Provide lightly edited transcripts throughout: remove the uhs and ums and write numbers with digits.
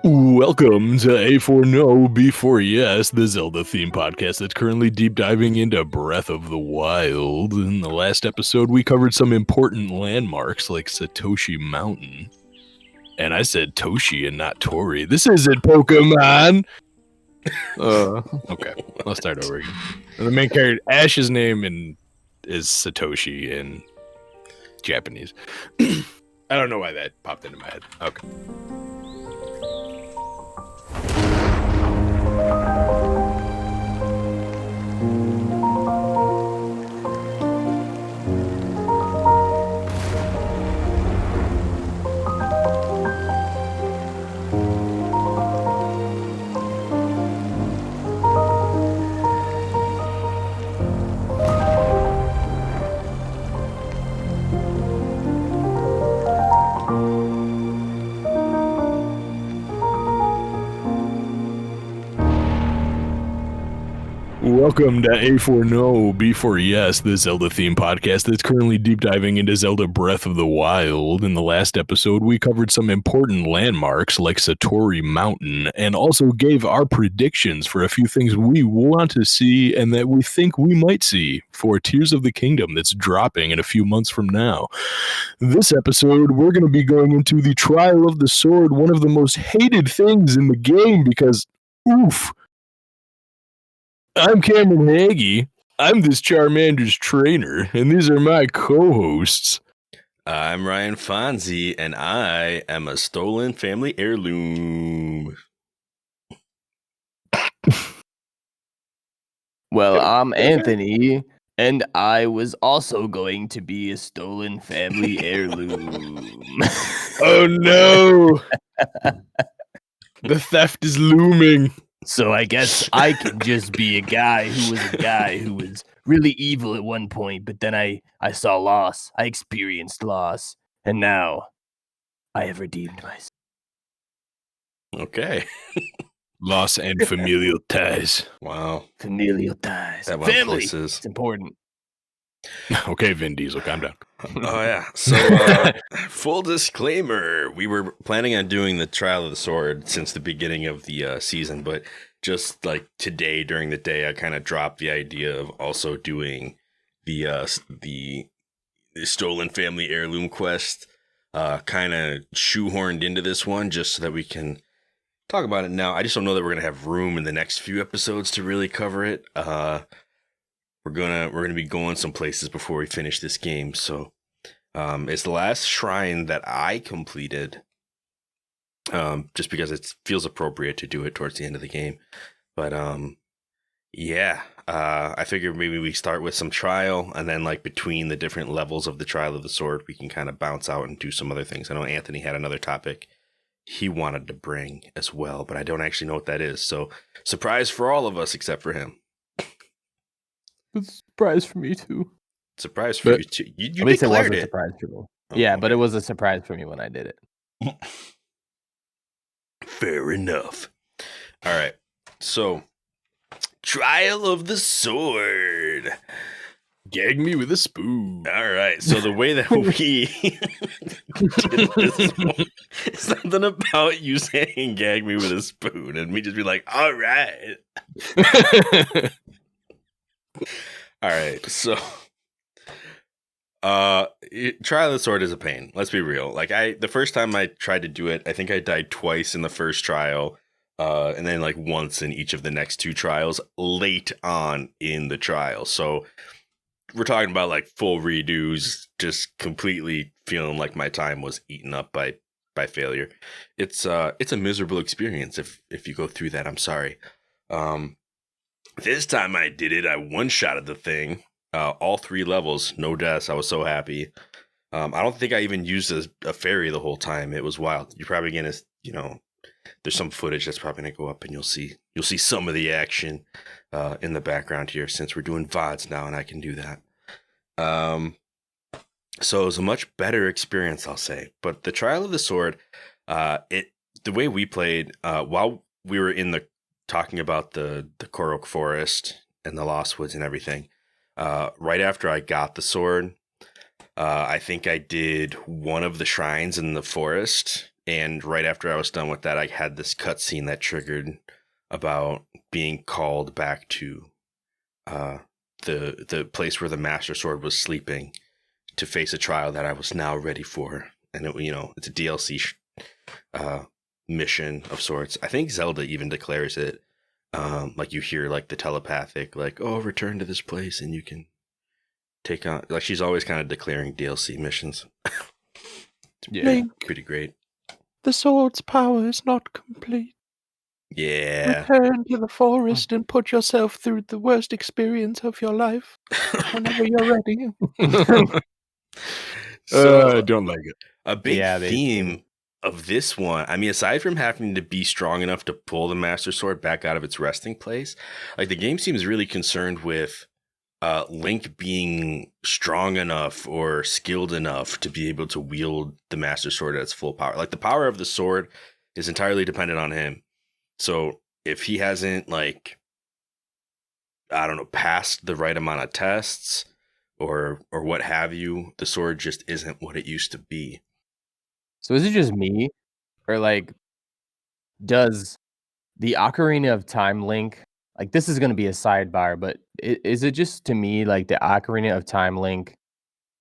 Welcome to A4NB4Y, the Zelda theme podcast that's currently deep diving into Breath of the Wild. In the last episode, we covered some important landmarks like Satoshi Mountain. And I said Toshi and not Tori. This isn't Pokemon! Okay, let's start over again. The main character, Ash's name is Satoshi in Japanese. I don't know why that popped into my head. Okay. Welcome to A4NB4Y, the Zelda theme podcast that's currently deep diving into Zelda Breath of the Wild. In the last episode, we covered some important landmarks like Satori Mountain and also gave our predictions for a few things we want to see and that we think we might see for Tears of the Kingdom that's dropping in a few months from now. This episode, we're going to be going into the Trial of the Sword, one of the most hated things in the game because, oof. I'm Cameron Hagee. I'm this Charmander's trainer, and these are my co-hosts. I'm Ryan Fonzie, and I am a stolen family heirloom. Well, I'm Anthony, and I was also going to be a stolen family heirloom. Oh no! The theft is looming. So I guess I can just be a guy who was really evil at one point, but then I saw loss. I experienced loss, and now I have redeemed myself. Okay. Loss and familial ties. Wow. Familial ties. That went Family. places. It's important. Okay, Vin Diesel, calm down. Oh, yeah. So, full disclaimer, we were planning on doing the Trial of the Sword since the beginning of the season, but just like today during the day, I kind of dropped the idea of also doing the Stolen Family Heirloom quest, kind of shoehorned into this one just so that we can talk about it now. I just don't know that we're going to have room in the next few episodes to really cover it. We're gonna be going some places before we finish this game, so it's the last shrine that I completed, just because it feels appropriate to do it towards the end of the game. But I figured maybe we start with some trial, and then like between the different levels of the Trial of the Sword, we can kind of bounce out and do some other things. I know Anthony had another topic he wanted to bring as well, but I don't actually know what that is. So surprise for all of us except for him. It's a surprise for me too. Surprise for you too. You At least it was declared a it. surprise for me. Oh, Yeah, okay. but it was a surprise for me when I did it. Fair enough. All right. So, Trial of the Sword. Gag me with a spoon. All right. So the way that we did this one, something about you saying "gag me with a spoon" and me just be like, "All right." All right, so Trial of the Sword is a pain. Let's be real. Like the first time I tried to do it, I think I died twice in the first trial, and then like once in each of the next two trials late on in the trial. So we're talking about like full redos, just completely feeling like my time was eaten up by failure. It's a miserable experience if you go through that. I'm sorry. This time I did it. I one-shotted the thing, all 3 levels, no deaths. I was so happy. I don't think I even used a fairy the whole time. It was wild. You're probably gonna, there's some footage that's probably gonna go up, and you'll see some of the action in the background here since we're doing VODs now, and I can do that. So it was a much better experience, I'll say. But the Trial of the Sword, the way we played, while we were talking about the Korok Forest and the Lost Woods and everything, right after I got the sword, I think I did one of the shrines in the forest, And right after I was done with that, I had this cutscene that triggered about being called back to the place where the Master Sword was sleeping to face a trial that I was now ready for. And it's a DLC mission of sorts. I think Zelda even declares it. Like you hear like the telepathic, like, oh, return to this place and you can take on, like, she's always kind of declaring DLC missions. Link, pretty great. the sword's power is not complete. Yeah. Return to the forest and put yourself through the worst experience of your life whenever you're ready. So I don't like it. a big Yeah, they theme of this one, I mean, aside from having to be strong enough to pull the Master Sword back out of its resting place, like the game seems really concerned with Link being strong enough or skilled enough to be able to wield the Master Sword at its full power. Like the power of the sword is entirely dependent on him. So if he hasn't, like, I don't know, passed the right amount of tests or what have you, the sword just isn't what it used to be. So is it just me, or like, does the Ocarina of Time link, like, this is going to be a sidebar, but is it just to me like the Ocarina of Time link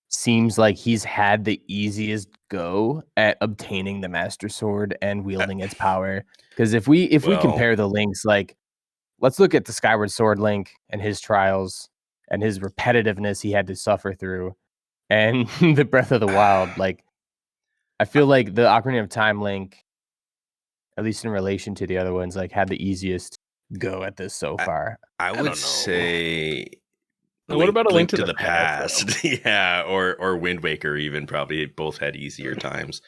seems like he's had the easiest go at obtaining the Master Sword and wielding its power? Because if we Well- compare the links, like, let's look at the Skyward Sword link and his trials and his repetitiveness he had to suffer through, and the Breath of the Wild. Like, I feel like the Ocarina of Time link, at least in relation to the other ones, like, had the easiest go at this so far. I don't know. would say What about A Link to the Past? Yeah, or Wind Waker even probably both had easier times.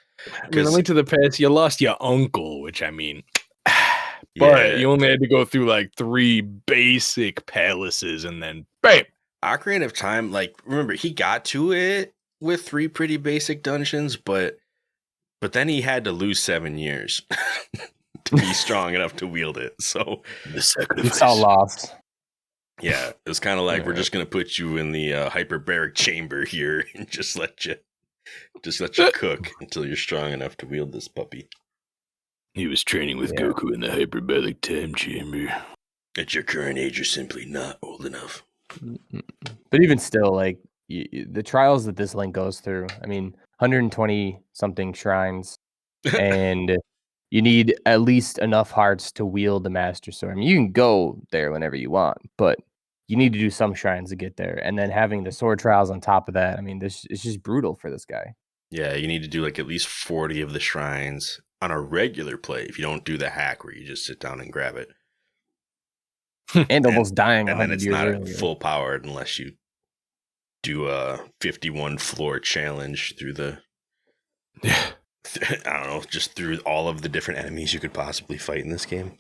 I mean, A Link to the Past, you lost your uncle, which I mean, but Yeah. you only had to go through like 3 basic palaces and then bam. Ocarina of Time, like, remember, he got to it with 3 pretty basic dungeons, but then he had to lose 7 years to be strong enough to wield it. So The It's sacrifice. all lost. yeah, it was kind of like, we're just gonna put you in the hyperbaric chamber here and just let you cook until you're strong enough to wield this puppy. He was training with Yeah. Goku in the hyperbaric time chamber. At your current age, you're simply not old enough. But even still, like, the trials that this link goes through, I mean, 120 something shrines, and you need at least enough hearts to wield the Master Sword. I mean, you can go there whenever you want, but you need to do some shrines to get there. And then having the sword trials on top of that, I mean, this it's just brutal for this guy. Yeah, you need to do like at least 40 of the shrines on a regular play if you don't do the hack where you just sit down and grab it. And almost dying And then 100 it's years not earlier. full powered unless you do a 51 floor challenge through the Yeah. I don't know, just through all of the different enemies you could possibly fight in this game.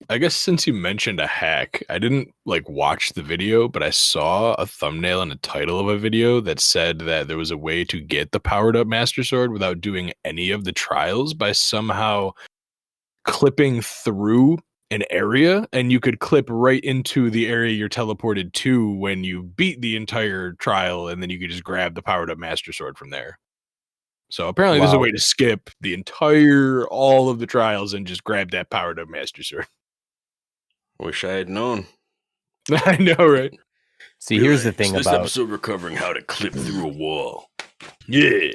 I guess since you mentioned a hack, I didn't like watch the video, but I saw a thumbnail and a title of a video that said that there was a way to get the powered up Master Sword without doing any of the trials by somehow clipping through an area, and you could clip right into the area you're teleported to when you beat the entire trial, and then you could just grab the powered up Master Sword from there. So apparently there's a Wow. way to skip all of the trials and just grab that powered up Master Sword. Wish I had known. I know, right? See, here's the thing this about episode we're covering how to clip through a wall. Yeah.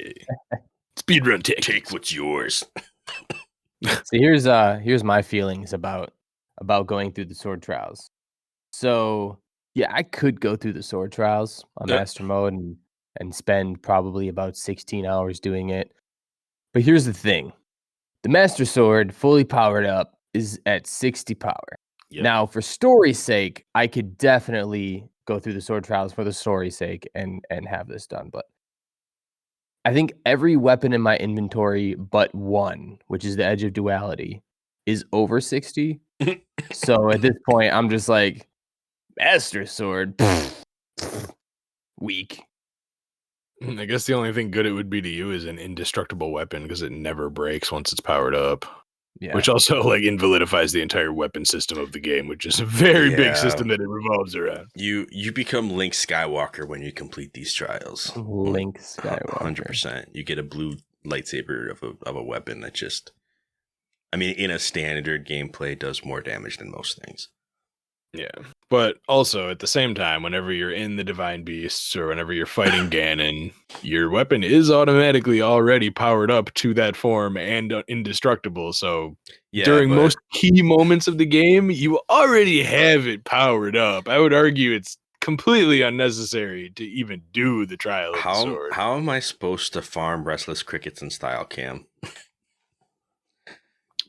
Speedrun tech. Take what's yours. here's my feelings about going through the sword trials. So yeah, I could go through the sword trials on Yeah. master mode and spend probably about 16 hours doing it. But here's the thing. The Master Sword, fully powered up, is at 60 power. Yep. Now, for story's sake, I could definitely go through the sword trials for the story's sake and have this done. But I think every weapon in my inventory but one, which is the Edge of Duality, is over 60. So at this point, I'm just like, Master Sword, weak. I guess the only thing good it would be to you is an indestructible weapon because it never breaks once it's powered up. Yeah. Which also like invalidifies the entire weapon system of the game, which is a very Yeah. big system that it revolves around. You become Link Skywalker when you complete these trials. Link Skywalker. 100%. You get a blue lightsaber of a weapon that just, I mean, in a standard gameplay does more damage than most things. Yeah. But also at the same time, whenever you're in the Divine Beasts or whenever you're fighting Ganon, your weapon is automatically already powered up to that form and indestructible. So during most key moments of the game, you already have it powered up. I would argue it's completely unnecessary to even do the trial of the sword. How am I supposed to farm Restless Crickets in style, Cam?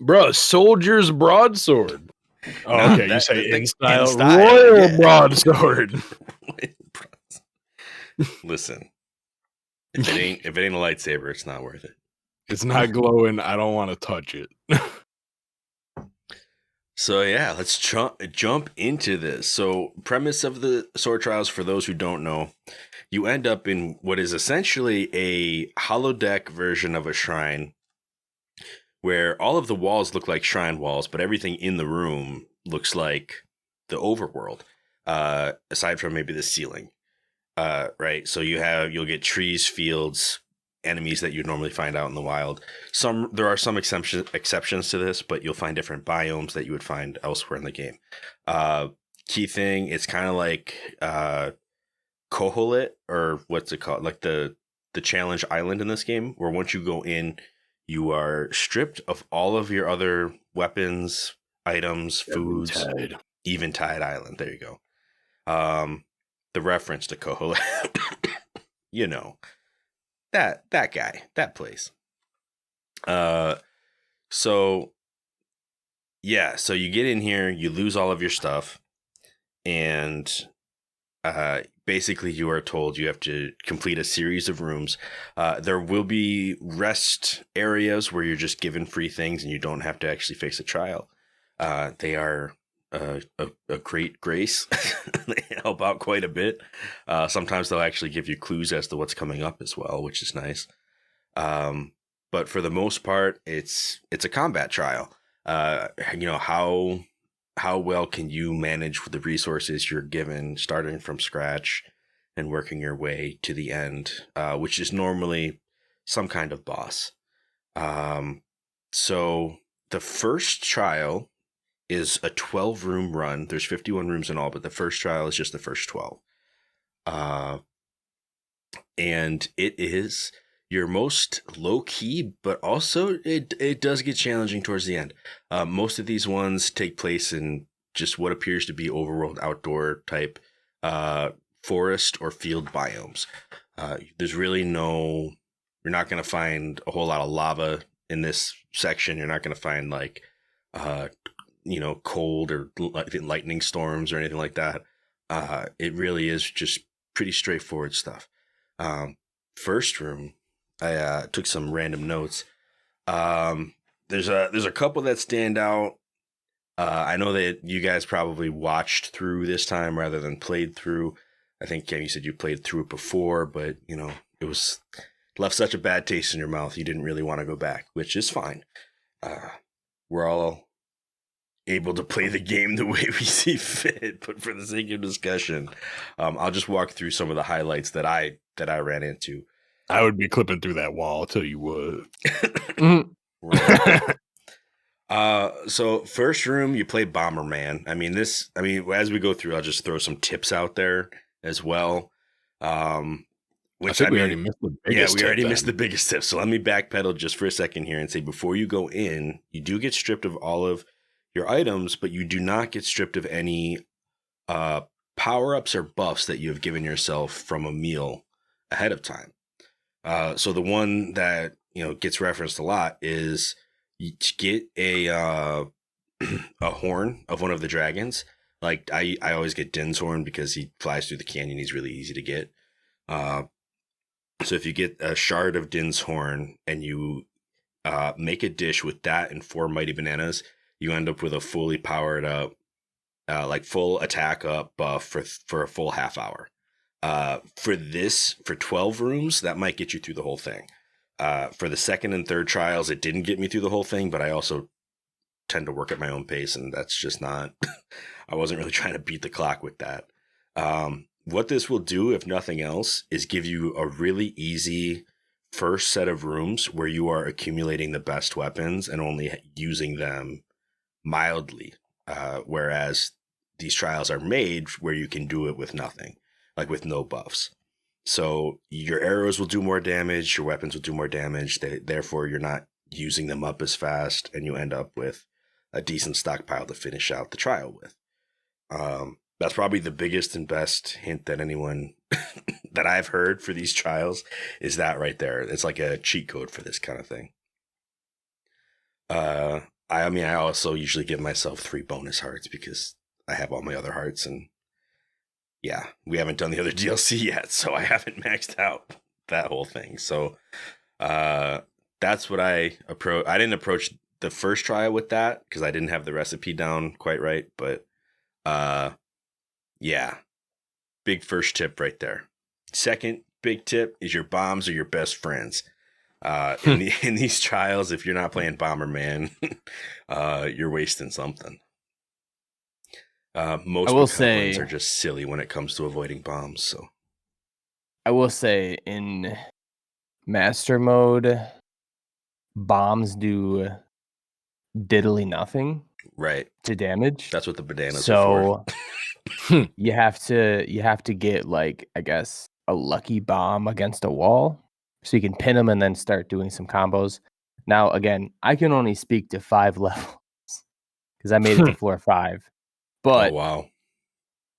Bro, soldier's broadsword. Oh, okay, you say in style, royal broadsword. Listen, if it ain't a lightsaber, it's not worth it. It's not glowing. I don't want to touch it. So yeah, let's jump into this. So premise of the sword trials, for those who don't know, you end up in what is essentially a holodeck version of a shrine, where all of the walls look like shrine walls, but everything in the room looks like the overworld, aside from maybe the ceiling. Right? So you'll get trees, fields, enemies that you'd normally find out in the wild. There are some exceptions to this, but you'll find different biomes that you would find elsewhere in the game. Key thing, it's kind of like Koholit, or what's it called? Like the challenge island in this game, where once you go in, you are stripped of all of your other weapons, items, foods. Eventide Island. There you go. The reference to Koholit, you know, that guy, that place. So you get in here, you lose all of your stuff, and basically you are told you have to complete a series of rooms. There will be rest areas where you're just given free things and you don't have to actually face a trial. They are a great grace. They help out quite a bit. Sometimes they'll actually give you clues as to what's coming up as well, which is nice. But for the most part, it's a combat trial. How well can you manage the resources you're given, starting from scratch and working your way to the end, which is normally some kind of boss. So the first trial is a 12-room run. There's 51 rooms in all, but the first trial is just the first 12. And it is your most low-key, but also it does get challenging towards the end. Most of these ones take place in just what appears to be overworld outdoor type forest or field biomes. There's really you're not going to find a whole lot of lava in this section. You're not going to find like cold or lightning storms or anything like that. It really is just pretty straightforward stuff. First room, I took some random notes. There's a couple that stand out. I know that you guys probably watched through this time rather than played through. I think, Ken, you said you played through it before, but it was left such a bad taste in your mouth you didn't really want to go back, which is fine. We're all able to play the game the way we see fit, but for the sake of discussion, I'll just walk through some of the highlights that I ran into. I would be clipping through that wall, I'll tell you what. So first room, you play Bomberman. As we go through, I'll just throw some tips out there as well. We already missed the biggest tip. Yeah, we already missed the biggest tip. So let me backpedal just for a second here and say, before you go in, you do get stripped of all of your items, but you do not get stripped of any power-ups or buffs that you have given yourself from a meal ahead of time. So the one that gets referenced a lot is you get a horn of one of the dragons. Like I always get Din's horn because he flies through the canyon. He's really easy to get. So if you get a shard of Din's horn and you make a dish with that and 4 mighty bananas, you end up with a fully powered up, full attack up buff for a full half hour. For 12 rooms, that might get you through the whole thing. For the second and third trials, it didn't get me through the whole thing, but I also tend to work at my own pace, and that's just not, I wasn't really trying to beat the clock with that. What this will do, if nothing else, is give you a really easy first set of rooms where you are accumulating the best weapons and only using them mildly, whereas these trials are made where you can do it with nothing, like with no buffs. So your arrows will do more damage, your weapons will do more damage. Therefore, you're not using them up as fast, and you end up with a decent stockpile to finish out the trial with. That's probably the biggest and best hint that anyone that I've heard for these trials is that right there. It's like a cheat code for this kind of thing. I mean, I also usually give myself 3 bonus hearts because I have all my other hearts, and yeah, we haven't done the other DLC yet, so I haven't maxed out that whole thing. So that's what I approach. I didn't approach the first trial with that because I didn't have the recipe down quite right, but yeah, big first tip right there. Second big tip is your bombs are your best friends. In these trials, if you're not playing Bomberman, you're wasting something. Most bokoblins are just silly when it comes to avoiding bombs. So I will say in master mode, bombs do diddly nothing right to damage. That's what the bananas are for. you have to get, like, I guess, a lucky bomb against a wall so you can pin them and then start doing some combos. Now, again, I can only speak to 5 levels because I made it to floor 5. But oh wow,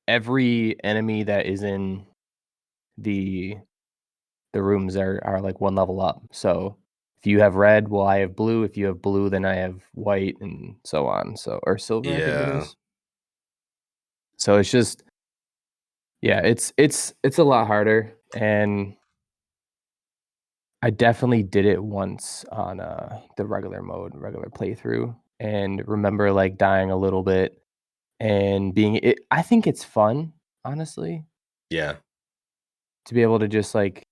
every enemy that is in the rooms are like 1 level up. So if you have red, well, I have blue. If you have blue, then I have white, and so on. So, or silver, I think it yeah, is. So it's just, yeah, it's a lot harder, and I definitely did it once on the regular playthrough, and remember like dying a little bit and being it. I think it's fun, honestly, yeah. to be able to just like,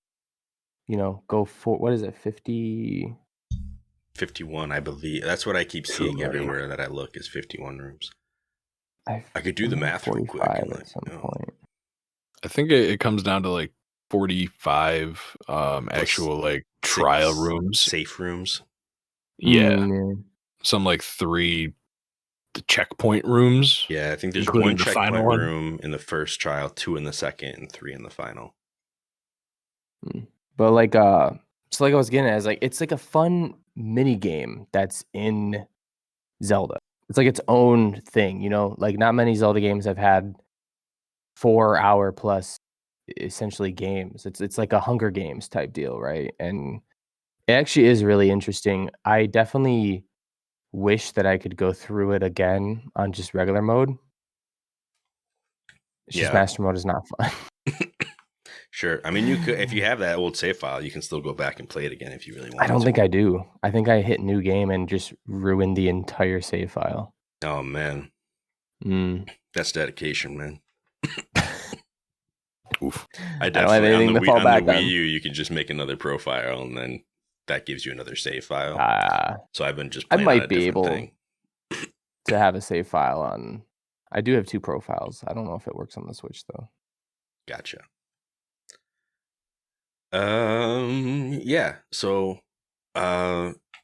go for, what is it, 50? 51, I believe. That's what I keep seeing everywhere that I look is 51 rooms. I could do the math real quick. 45 at some point. I think it comes down to like 45 actual like trial rooms, safe rooms. Yeah, some like 3 the checkpoint rooms. Yeah, I think there's 1 checkpoint room in the first trial, 2 in the second, and 3 in the final. But like so like I was getting at, is like it's like a fun mini game that's in Zelda. It's like its own thing, like not many Zelda games have had 4-hour plus essentially games. It's like a Hunger Games type deal, right? And it actually is really interesting. I definitely wish that I could go through it again on just regular mode. It's just master mode is not fun. Sure. I mean, you could, if you have that old save file, you can still go back and play it again if you really want. I don't think I do. I think I hit new game and just ruined the entire save file. Oh man, that's dedication, man. Oof. I definitely don't have anything to fall back on the on. Wii U, you can just make another profile, and then that gives you another save file. So I've been just playing I might on a be able thing. to have a save file on. I do have 2 profiles. I don't know if it works on the Switch though. Gotcha. Yeah. So,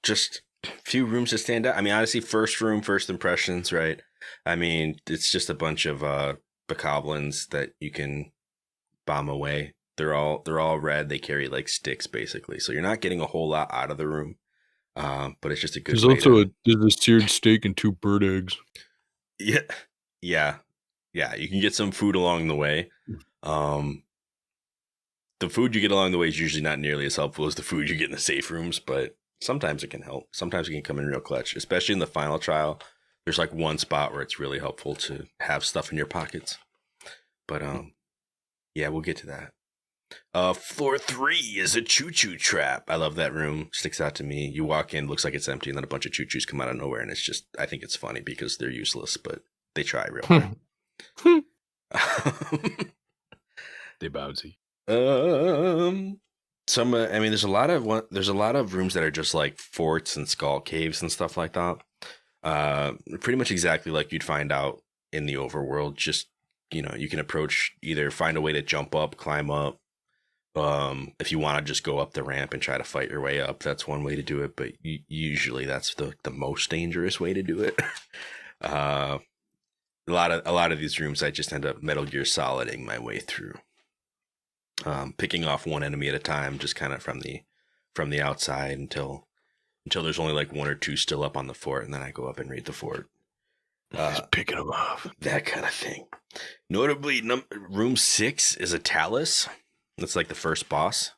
just a few rooms to stand out. I mean, honestly, first room, first impressions, right? I mean, it's just a bunch of bokoblins that you can bomb away. They're all red. They carry like sticks, basically. So you're not getting a whole lot out of the room. But it's just a good. There's also there's a seared steak and 2 bird eggs. Yeah. You can get some food along the way. The food you get along the way is usually not nearly as helpful as the food you get in the safe rooms, but sometimes it can help. Sometimes it can come in real clutch, especially in the final trial. There's like one spot where it's really helpful to have stuff in your pockets. But yeah, we'll get to that. Floor 3 is a choo-choo trap. I love that room. Sticks out to me. You walk in, looks like it's empty, and then a bunch of choo-choos come out of nowhere, and it's just, I think it's funny because they're useless, but they try real hard. They bouncy. I mean, there's a lot of rooms that are just like forts and skull caves and stuff like that. Pretty much exactly like you'd find out in the overworld. Just, you can approach, either find a way to jump up, climb up, If you want to just go up the ramp and try to fight your way up, that's one way to do it. But usually that's the most dangerous way to do it. A lot of these rooms, I just end up Metal Gear Soliding my way through, picking off one enemy at a time, just kind of from the outside until there's only like one or two still up on the fort, and then I go up and raid the fort. Just picking them off. That kind of thing. Notably, room 6 is a Talus. That's like the first boss.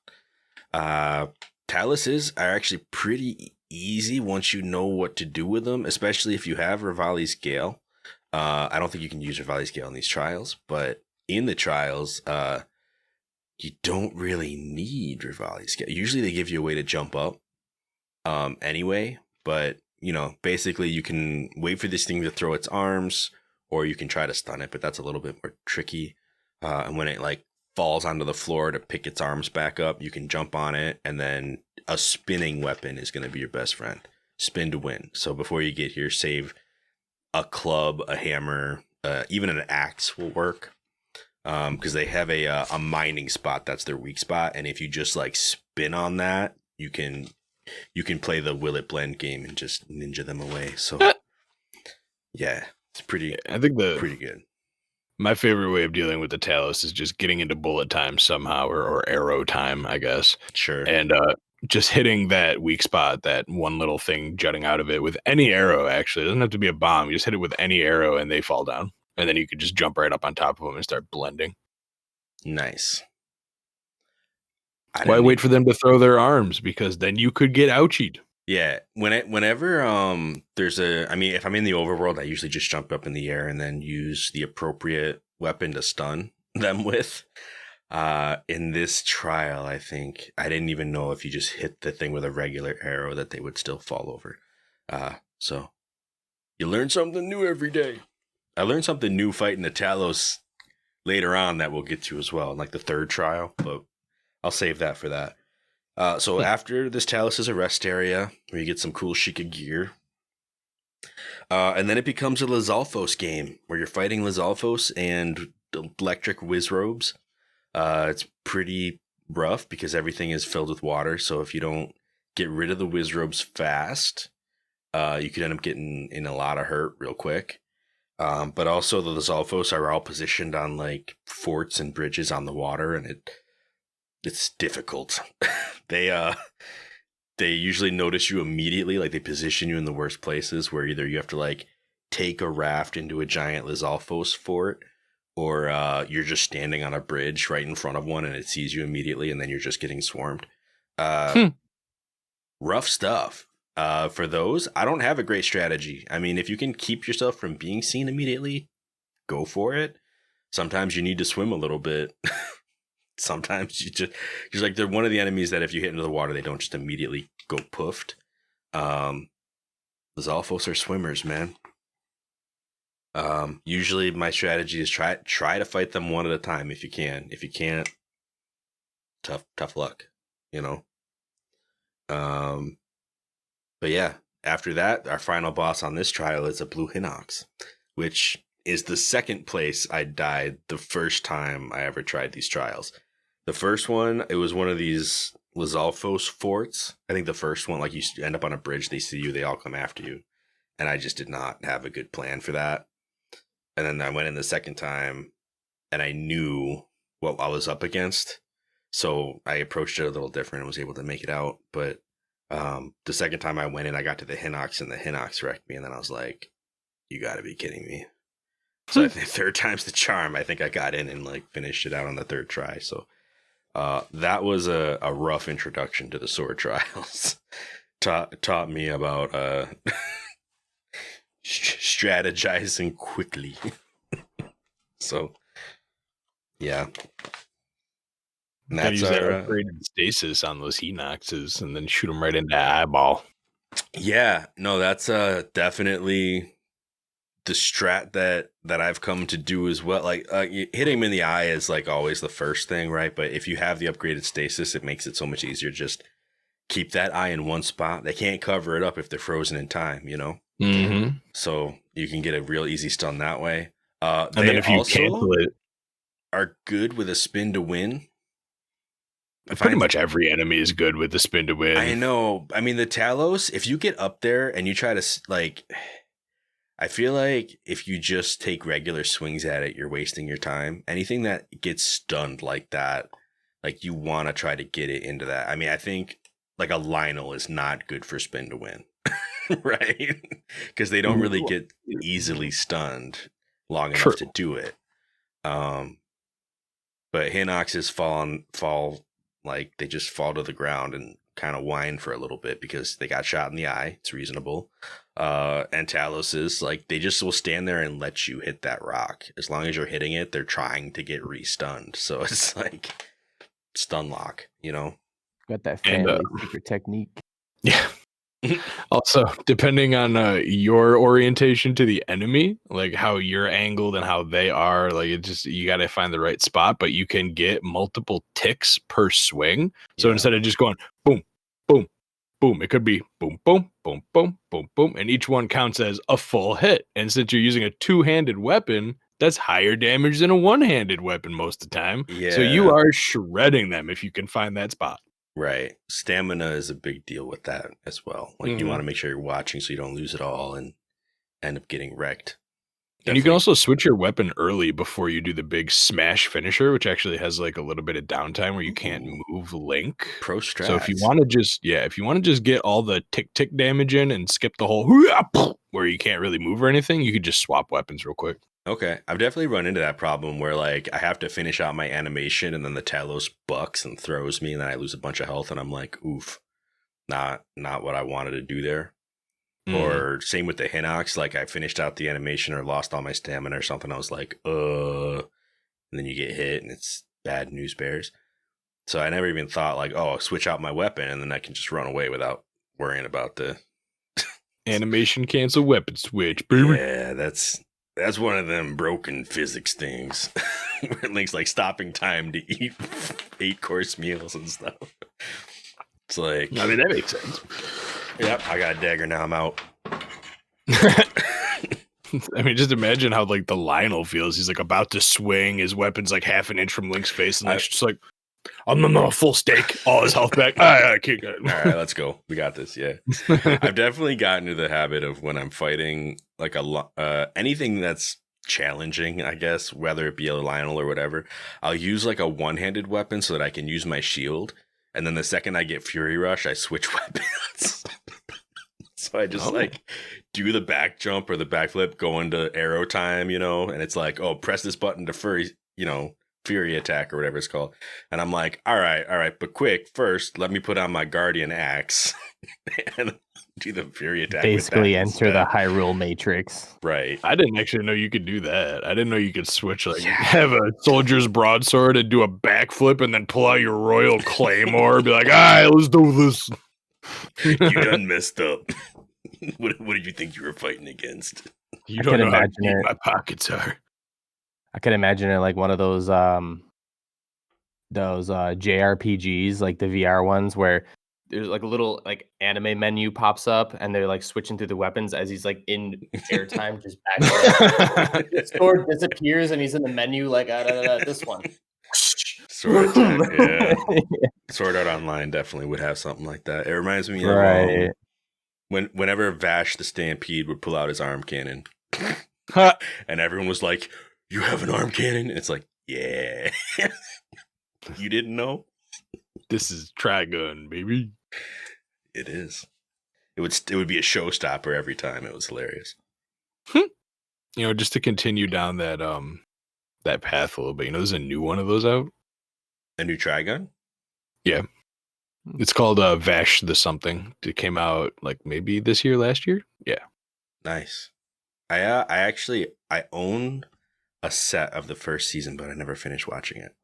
Taluses are actually pretty easy once you know what to do with them, especially if you have Rivali's Gale. I don't think you can use Rivali's Gale in these trials, but in the trials, you don't really need Rivali's Gale. Usually they give you a way to jump up anyway, but basically you can wait for this thing to throw its arms, or you can try to stun it, but that's a little bit more tricky. And when it like falls onto the floor to pick its arms back up, you can jump on it, and then a spinning weapon is going to be your best friend. Spin to win. So before you get here, save a club, a hammer, even an axe will work, because they have a mining spot that's their weak spot, and if you just like spin on that, you can play the will it blend game and just ninja them away. So yeah, it's pretty good. My favorite way of dealing with the Talus is just getting into bullet time somehow, or arrow time, I guess. Sure. And just hitting that weak spot, that one little thing jutting out of it with any arrow, actually. It doesn't have to be a bomb. You just hit it with any arrow and they fall down. And then you could just jump right up on top of them and start blending. Nice. Why wait for them to throw their arms? Because then you could get ouchied. Yeah, whenever if I'm in the overworld, I usually just jump up in the air and then use the appropriate weapon to stun them with. In this trial, I think I didn't even know if you just hit the thing with a regular arrow that they would still fall over. So you learn something new every day. I learned something new fighting the Talos later on that we'll get to as well, like the third trial, but I'll save that for that. So after this Talus is a rest area where you get some cool Sheikah gear. And then it becomes a Lizalfos game where you're fighting Lizalfos and electric Wizrobes. It's pretty rough because everything is filled with water. So if you don't get rid of the Wizrobes fast, you could end up getting in a lot of hurt real quick. But also the Lizalfos are all positioned on like forts and bridges on the water, and it's difficult. They usually notice you immediately, like they position you in the worst places where either you have to like take a raft into a giant Lizalfos fort, or you're just standing on a bridge right in front of one and it sees you immediately and then you're just getting swarmed. Rough stuff. For those, I don't have a great strategy. I mean, if you can keep yourself from being seen immediately, go for it. Sometimes you need to swim a little bit. Sometimes you just like they're one of the enemies that if you hit into the water, they don't just immediately go poofed. Lizalfos are swimmers, man. Usually my strategy is try to fight them one at a time if you can. If you can't, tough luck, But yeah, after that, our final boss on this trial is a Blue Hinox, which is the second place I died the first time I ever tried these trials. The first one, it was one of these Lizalfos forts. I think the first one, like you end up on a bridge, they see you, they all come after you. And I just did not have a good plan for that. And then I went in the second time and I knew what I was up against. So I approached it a little different and was able to make it out. But the second time I went in, I got to the Hinox and the Hinox wrecked me. And then I was like, you got to be kidding me. So I think third time's the charm. I think I got in and like finished it out on the third try. So that was a rough introduction to the sword trials. Taught me about strategizing quickly. So yeah. Gotta use that upgraded stasis on those Hinoxes and then shoot them right into the eyeball. Yeah, no, that's definitely the strat that I've come to do as well. Like hitting him in the eye is like always the first thing, right? But if you have the upgraded stasis, it makes it so much easier. Just keep that eye in one spot. They can't cover it up if they're frozen in time, Mm-hmm. So you can get a real easy stun that way. And then if you cancel it, are good with a spin to win. Pretty much every enemy is good with the spin to win. I know. I mean, the Talos, if you get up there and you try to, like, I feel like if you just take regular swings at it, you're wasting your time. Anything that gets stunned like that, like, you want to try to get it into that. I mean, I think, like, a Lionel is not good for spin to win, right? Because they don't really get easily stunned long enough to do it. But Hinox's fall, like, they just fall to the ground and kind of whine for a little bit because they got shot in the eye. It's reasonable. And Talos is, like, they just will stand there and let you hit that rock. As long as you're hitting it, they're trying to get re-stunned. So it's like stun lock, you know? Got that family secret technique. Yeah. Also, depending on your orientation to the enemy, like how you're angled and how they are, like it just, you got to find the right spot, but you can get multiple ticks per swing. So instead of just going boom, boom, boom, it could be boom, boom, boom, boom, boom, boom, and each one counts as a full hit. And since you're using a two-handed weapon, that's higher damage than a one-handed weapon most of the time. Yeah. So you are shredding them if you can find that spot. Right. Stamina is a big deal with that as well. Like, you want to make sure you're watching so you don't lose it all and end up getting wrecked. And you can also switch your weapon early before you do the big smash finisher, which actually has like a little bit of downtime where you can't move Link. Pro strats. So if you want to just get all the tick damage in and skip the whole where you can't really move or anything, you could just swap weapons real quick. Okay, I've definitely run into that problem where, like, I have to finish out my animation and then the Talos bucks and throws me and then I lose a bunch of health and I'm like, oof, not what I wanted to do there. Or same with the Hinox, like I finished out the animation or lost all my stamina or something. I was like, and then you get hit and it's bad news bears. So I never even thought like, oh, I'll switch out my weapon and then I can just run away without worrying about the animation cancel weapon switch, baby. Yeah, that's one of them broken physics things where Link's like stopping time to eat 8-course meals and stuff. It's like, I mean, that makes sense. Yep, I got a dagger now. I'm out. I mean, just imagine how like the Lionel feels. He's like about to swing. His weapon's like half an inch from Link's face, and Link's just like, I'm a full steak. All his health back. I can't get it. All right, let's go. We got this. Yeah, I've definitely gotten into the habit of when I'm fighting like anything that's challenging, I guess, whether it be a Lionel or whatever, I'll use like a one-handed weapon so that I can use my shield. And then the second I get Fury Rush, I switch weapons. So I just like do the back jump or the backflip, go into arrow time, you know, and it's like, oh, press this button to Fury attack or whatever it's called. And I'm like, all right, but quick, first, let me put on my Guardian Axe and do the Fury attack. Basically enter the Hyrule Matrix. Right. I didn't actually know you could do that. I didn't know you could switch, like have a soldier's broadsword and do a backflip and then pull out your Royal Claymore. Be like, all right, let's do this. You done messed up. What did you think you were fighting against? You don't know how deep my pockets are. I could imagine it like one of those JRPGs, like the VR ones, where there's like a little like anime menu pops up and they're like switching through the weapons as he's like in airtime, just back. The sword disappears and he's in the menu like this one. Sword Art, yeah. Sword Art Online definitely would have something like that. It reminds me of whenever Vash the Stampede would pull out his arm cannon, and everyone was like, "You have an arm cannon?" And it's like, yeah. You didn't know? This is Trigun, baby. It is. It would be a showstopper every time. It was hilarious. You know, just to continue down that that path a little bit. You know, there's a new one of those out. A new Trigun? Yeah. It's called Vash the something. It came out like maybe this year, last year. Yeah. Nice. I own a set of the first season, but I never finished watching it.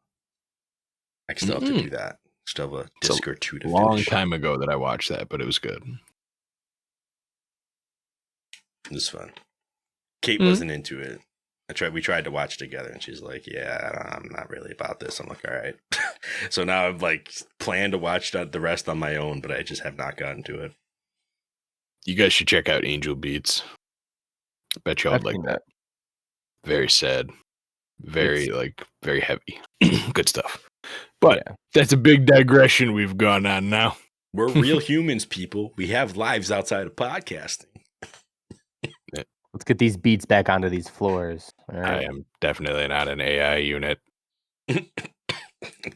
I still have to do that. Still have a disc or two to long finish. Time ago that I watched that, but it was good. It was fun. Kate wasn't into it. We tried to watch together and she's like, yeah, I'm not really about this. I'm like, all right. So now I've like planned to watch the rest on my own, but I just have not gotten to it. You guys should check out Angel Beats. I bet y'all would like that. Very sad. Very heavy. Good stuff. But Yeah. that's a big digression we've gone on now. We're real humans, people. We have lives outside of podcasting. Let's get these beats back onto these floors. All I right. am definitely not an AI unit.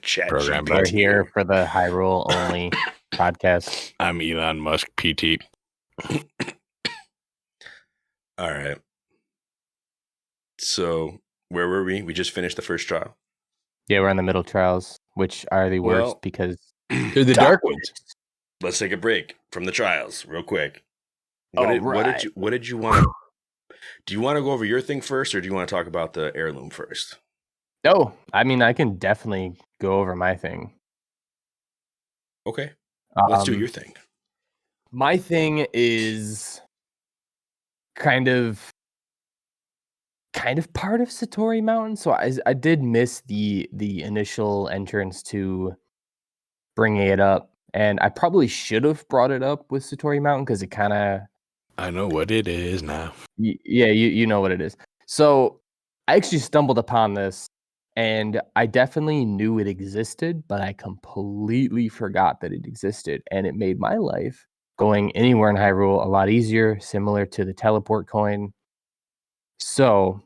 Chat Program GPT. We're here for the Hyrule only podcast. I'm Elon Musk PT. All right. So where were we? We just finished the first trial. Yeah, we're in the middle trials, which are the worst Well, because They're the dark ones. let's take a break from the trials real quick. All What right. did you want to do? You want to go over your thing first, or do you want to talk about the heirloom first? Oh, I mean, I can definitely go over my thing. Okay, let's do your thing. My thing is kind of part of Satori Mountain. So I did miss the initial entrance to bringing it up, and I probably should have brought it up with Satori Mountain because it kind of I know what it is now. yeah, you know what it is. So I actually stumbled upon this, and I definitely knew it existed, but I completely forgot that it existed, and it made my life going anywhere in Hyrule a lot easier, similar to the teleport coin. So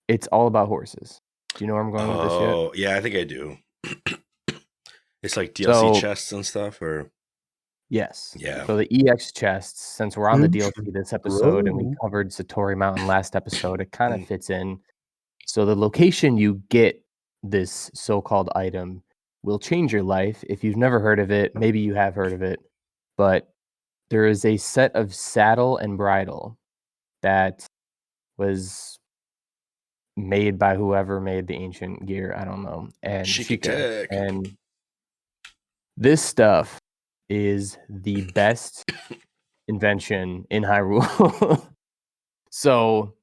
it's all about horses. Do you know where I'm going with this yet? Oh, yeah, I think I do. It's like DLC So chests and stuff, or yes. yeah. So the EX chests, since we're on the DLC this episode and we Bro. covered Satori Mountain last episode, it kind of Mm. fits in. So the location you get this so-called item will change your life. If you've never heard of it, maybe you have heard of it, but there is a set of saddle and bridle that was made by whoever made the ancient gear. I don't know. And Sheikah. Shikatech. And this stuff is the best invention in Hyrule. So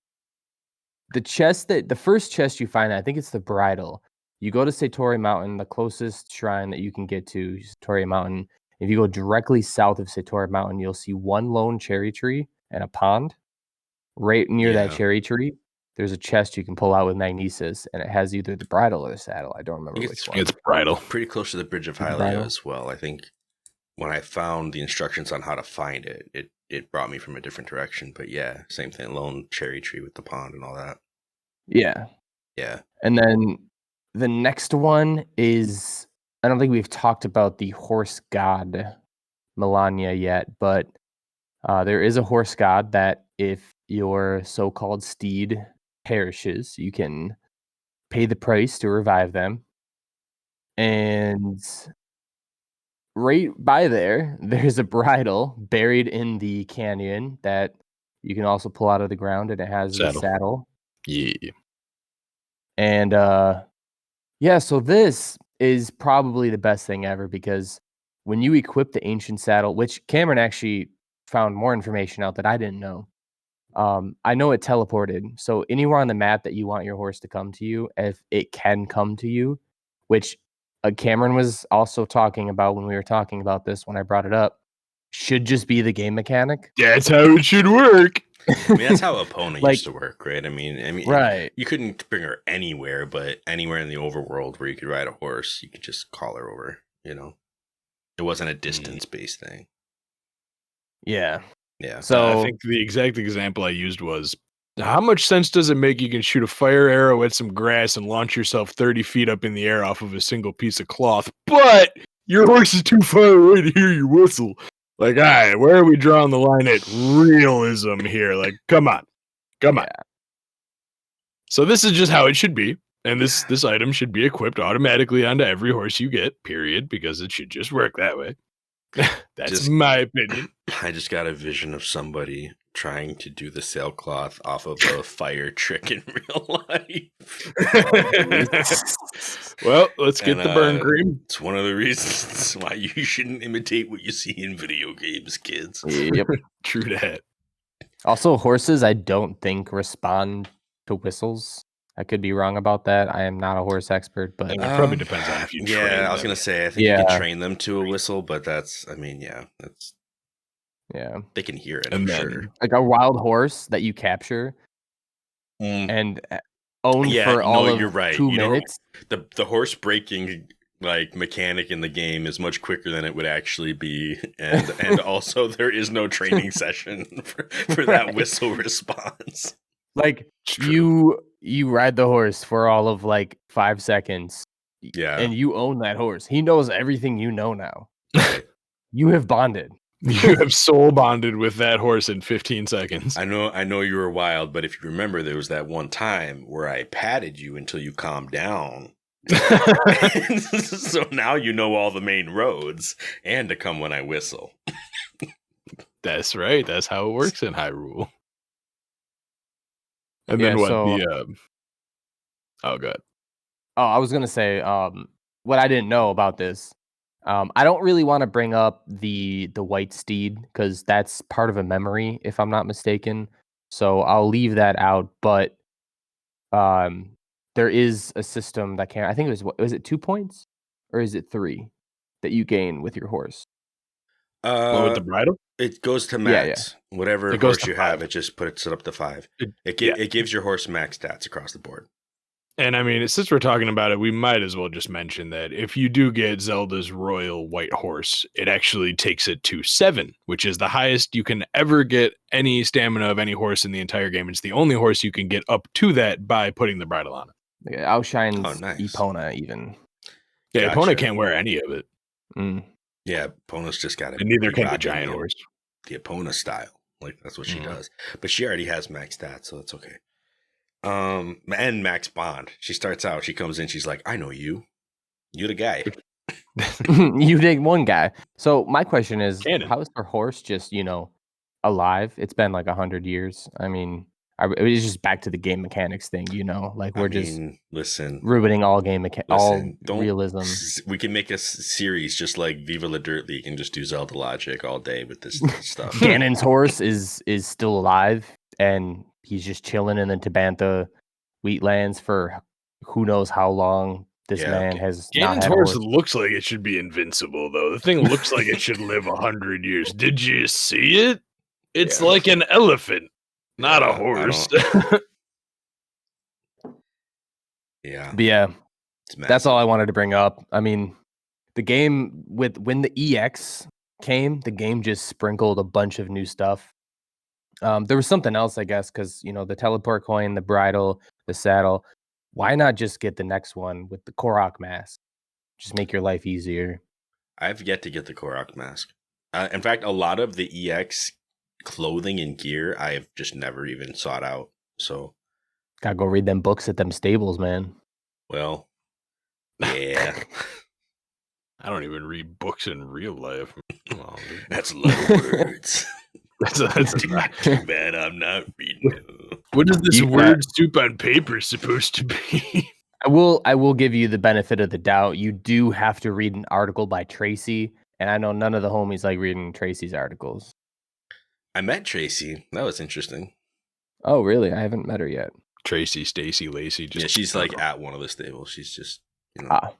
the first chest you find, I think it's the bridle. You go to Satori Mountain, the closest shrine that you can get to Satori Mountain. If you go directly south of Satori Mountain, you'll see one lone cherry tree and a pond. Right near that Yeah. cherry tree, there's a chest you can pull out with magnesis, and it has either the bridle or the saddle. I don't remember which one. It's bridal. Pretty close to the Bridge of The Hylia bridle? as well. I think when I found the instructions on how to find it, it brought me from a different direction. But yeah, same thing. Lone cherry tree with the pond and all that. Yeah. Yeah. And then the next one is, I don't think we've talked about the horse god Melania yet, but there is a horse god that if your so-called steed perishes, you can pay the price to revive them. And right by there, there's a bridle buried in the canyon that you can also pull out of the ground, and it has the Saddle. saddle. Yeah. And yeah, so this is probably the best thing ever because when you equip the ancient saddle, which Cameron actually found more information out that I didn't know. I know it teleported. So anywhere on the map that you want your horse to come to you, if it can come to you, which Cameron was also talking about when we were talking about this when I brought it up, should just be the game mechanic. That's how it should work. I mean, that's how Epona Like- used to work, right? I mean, Right. You couldn't bring her anywhere, but anywhere in the overworld where you could ride a horse, you could just call her over. You know, it wasn't a distance-based thing. Yeah. Yeah. So I think the exact example I used was, how much sense does it make you can shoot a fire arrow at some grass and launch yourself 30 feet up in the air off of a single piece of cloth, but your horse is too far away to hear your whistle? Like, all right, where are we drawing the line at realism here? Like, come on. So this is just how it should be. And this item should be equipped automatically onto every horse you get, period, because it should just work that way. That's Just- my opinion. I just got a vision of somebody trying to do the sailcloth off of a fire trick in real life. Well, let's get And, the burn cream. It's one of the reasons why you shouldn't imitate what you see in video games, kids. Yep. True that. Also, horses, I don't think respond to whistles. I could be wrong about that. I am not a horse expert, but And it probably depends on if you train Yeah, I was them. gonna say I think you Yeah. can train them to a whistle, but that's yeah, they can hear it. And I'm then- sure. like a wild horse that you capture, Mm. and owned for all of you're right. 2 minutes. The horse breaking like mechanic in the game is much quicker than it would actually be, and also there is no training session for that whistle response. Like you ride the horse for all of like 5 seconds. Yeah. And you own that horse. He knows everything you know now. Right. You have bonded. You have soul bonded with that horse in 15 seconds. I know you were wild, but if you remember, there was that one time where I patted you until you calmed down. So now you know all the main roads and to come when I whistle. That's right. That's how it works in Hyrule. And Yeah, then what? so- Oh, God. Oh, I was gonna say, what I didn't know about this. I don't really want to bring up the white steed because that's part of a memory, if I'm not mistaken. So I'll leave that out. But there is a system that can. I think it was it 2 points or is it 3 that you gain with your horse? What, with the bridle? It goes to Yeah, max. Whatever It goes horse to you have, 5. it just puts it up to 5. It- It gives your horse max stats across the board. And I mean, since we're talking about it, we might as well just mention that if you do get Zelda's royal white horse, it actually takes it to 7, which is the highest you can ever get any stamina of any horse in the entire game. It's the only horse you can get up to that by putting the bridle on it. It outshines Oh, nice. Epona even. Yeah, Gotcha. Epona can't wear any of it, Mm. Yeah, Epona's just got it. and neither can the giant horse. The Epona style. Like, that's what she Mhm. does. But she already has max stats, so that's okay. And max bond. She starts out, she comes in, she's like, I know you. You're the guy. You did one guy. So my question is, Canon. how is her horse just, alive? It's been like 100 years. I mean, it was just back to the game mechanics thing, like we're just listen. ruining all game all Don't realism. We can make a series just like Viva La Dirt League and just do Zelda logic all day with this stuff. Ganon's horse is still alive and he's just chilling in the Tabantha wheatlands for who knows how long. This Yeah, man okay. has not Ganon's had a horse horse. looks like it should be invincible, though. The thing looks like it should live 100 years. Did you see it? It's Yeah. like an elephant, not Yeah, a I horse. Yeah. But yeah, It's that's all I massive. wanted to bring up. I mean, the game when the EX came, the game just sprinkled a bunch of new stuff. There was something else, I guess, because the teleport coin, the bridle, the saddle. Why not just get the next one with the Korok mask? Just make your life easier. I've yet to get the Korok mask. In fact, a lot of the EX clothing and gear I have just never even sought out. So, Gotta go read them books at them stables, man. well, yeah. I don't even read books in real life. Well, That's a lot of words. that's not. Too bad I'm not reading it. What is this You- word soup on paper supposed to be? I will give you the benefit of the doubt. You do have to read an article by Tracy, and I know none of the homies like reading Tracy's articles. I met Tracy. That was interesting. Oh, really? I haven't met her yet. Tracy, Stacy, Lacey. Just Yeah, she's like at one of the stables. She's just, Ah.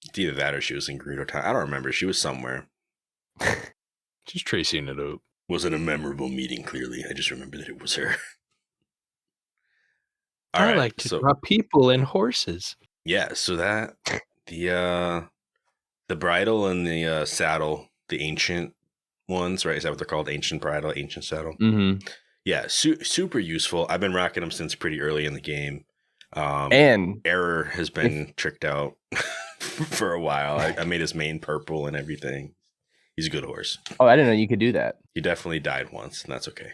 it's either that or she was in Greedo Town. I don't remember. She was somewhere. just tracing it up. Wasn't a memorable meeting, clearly. I just remember that it was her. I like to draw people and horses. Yeah, so that the bridle and the saddle, the ancient ones, right? Is that what they're called? Ancient bridle, ancient saddle. Mm-hmm. Yeah, super useful. I've been rocking them since pretty early in the game. And Error has been tricked out for a while. I made his mane purple and everything. He's a good horse. I didn't know you could do that. He definitely died once, and that's okay.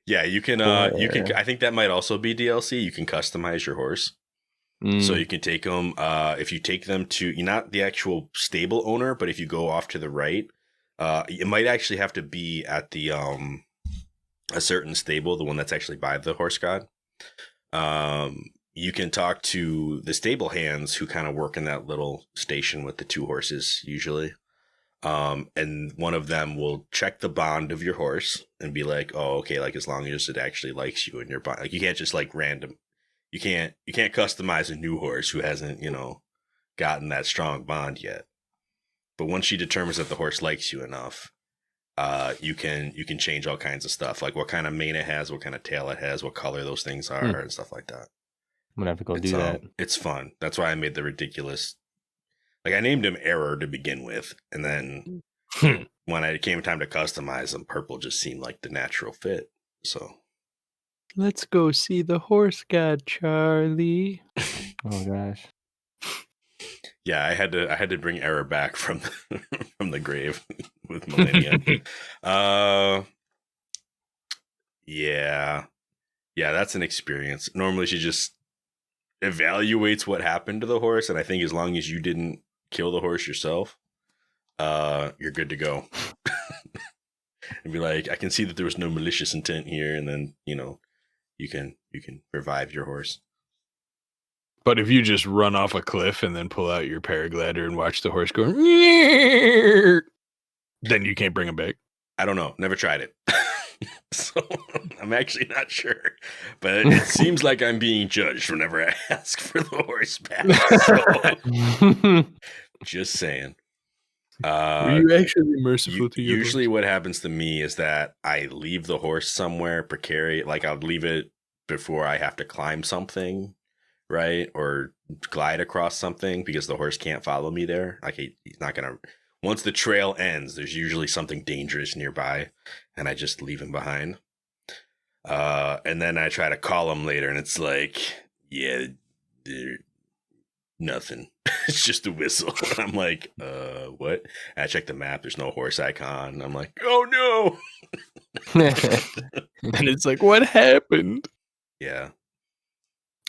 Yeah, you can. I think that might also be DLC. You can customize your horse. So you can take them, if you take them to, you're not the actual stable owner, but if you go off to the right, it might actually have to be at the a certain stable, the one that's actually by the horse god. You can talk to the stable hands who kind of work in that little station with the 2 horses usually. And one of them will check the bond of your horse and be like, oh, okay, like as long as it actually likes you and your bond. Like you can't just like random. You can't customize a new horse who hasn't, gotten that strong bond yet. But once she determines that the horse likes you enough, you can change all kinds of stuff, like what kind of mane it has, what kind of tail it has, what color those things are, and stuff like that. I'm gonna have to go do that. It's fun. That's why I made the ridiculous. Like I named him Error to begin with, and then when it came time to customize him, purple just seemed like the natural fit. So Let's go see the horse god, Charlie. Oh gosh. yeah, I had to bring Error back from from the grave with Millennia. Yeah, that's an experience. Normally, she just evaluates what happened to the horse, and I think as long as you didn't kill the horse yourself, you're good to go. And be like, I can see that there was no malicious intent here, and then you can revive your horse. But if you just run off a cliff and then pull out your paraglider and watch the horse go, then you can't bring him back. I don't know. Never tried it. So I'm actually not sure. But it seems like I'm being judged whenever I ask for the horse back. So, just saying. Were you actually merciful to your usually horse? what happens to me is that I leave the horse somewhere precarious. Like I'll leave it before I have to climb something, right? Or glide across something because the horse can't follow me there. Like he's not going to. Once the trail ends, there's usually something dangerous nearby, and I just leave him behind. And then I try to call him later, and it's like, yeah, nothing. It's just a whistle. I'm like, what? And I check the map. There's no horse icon. I'm like, oh no. And it's like, what happened? Yeah.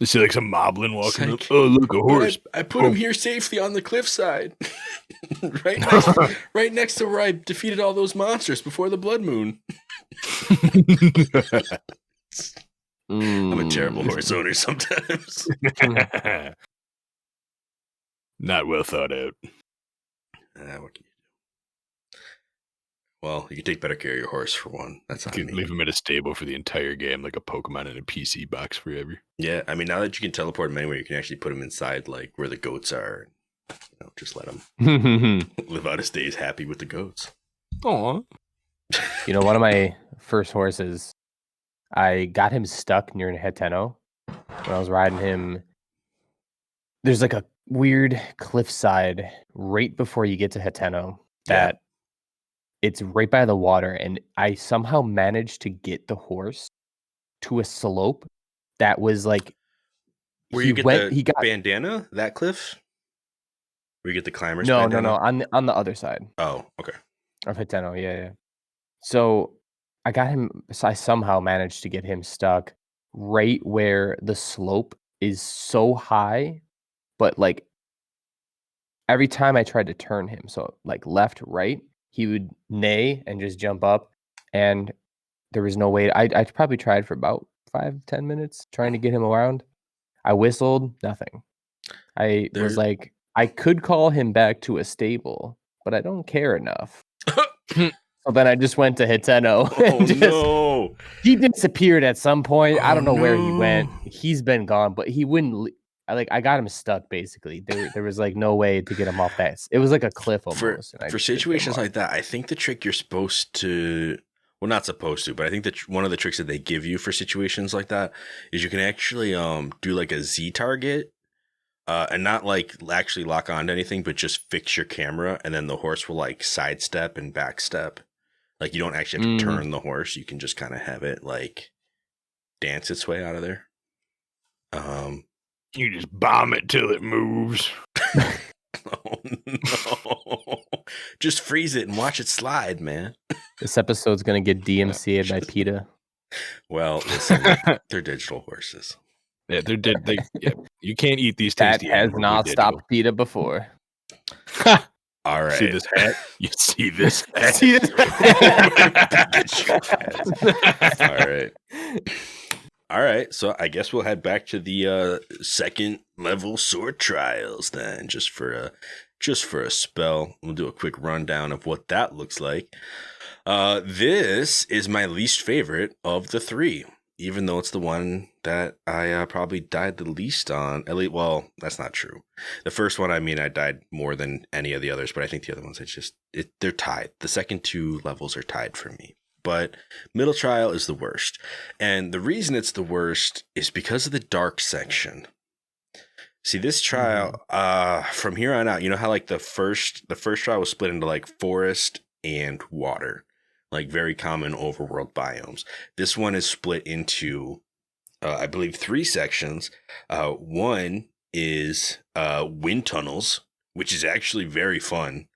You see like some moblin walking Like, up. Oh, look, a horse. I put him here safely on the cliffside. right next to where I defeated all those monsters before the blood moon. I'm a terrible horse owner sometimes. Not well thought out. What can you do? Well, you can take better care of your horse for one. That's You on can me. leave him in a stable for the entire game, like a Pokemon in a PC box forever. Yeah, I mean, now that you can teleport him anywhere, you can actually put him inside, like where the goats are. Just let him live out his days happy with the goats. Aw. One of my first horses, I got him stuck near Heteno when I was riding him. There's like a weird cliffside right before you get to Heteno that it's right by the water, and I somehow managed to get the horse to a slope that was like Where you get the bandana, that cliff? Where you get the climber's bandana? No, on the other side. Oh, okay. Of Heteno, yeah. So I got him. So I somehow managed to get him stuck right where the slope is so high, but like every time I tried to turn him, so like left, right, he would neigh and just jump up, and there was no way. I probably tried for about 5-10 minutes trying to get him around. I whistled, nothing. I was like, I could call him back to a stable, but I don't care enough. So then I just went to Heteno. No. He disappeared at some point. I don't know where he went. He's been gone, but he wouldn't. I got him stuck basically. There was like no way to get him off that. It was like a cliff almost. For situations like that, I think the trick you're supposed to, well, not supposed to, but I think that one of the tricks that they give you for situations like that is you can actually do like a Z target. And not like actually lock on to anything, but just fix your camera, and then the horse will like sidestep and backstep. Like you don't actually have to turn the horse; you can just kind of have it like dance its way out of there. You just bomb it till it moves. Oh no! Just freeze it and watch it slide, man. This episode's gonna get DMCA'd by PETA. Well, listen, they're digital horses. Yeah, they're dead. You can't eat these That tasty has animals. not stopped PETA before. All right. See this hat? You see this hat? See this? All right. So I guess we'll head back to the second level sword trials then, just for a spell. We'll do a quick rundown of what that looks like. This is my least favorite of the three. even though it's the one that I probably died the least on. At least, well, that's not true. The first one, I mean, I died more than any of the others, but I think the other ones, they're tied. The second two levels are tied for me. But Middle Trial is the worst. And the reason it's the worst is because of the dark section. See, this trial, from here on out, you know how like the first trial was split into like forest and water, like very common overworld biomes. This one is split into, I believe, 3 sections. One is wind tunnels, which is actually very fun.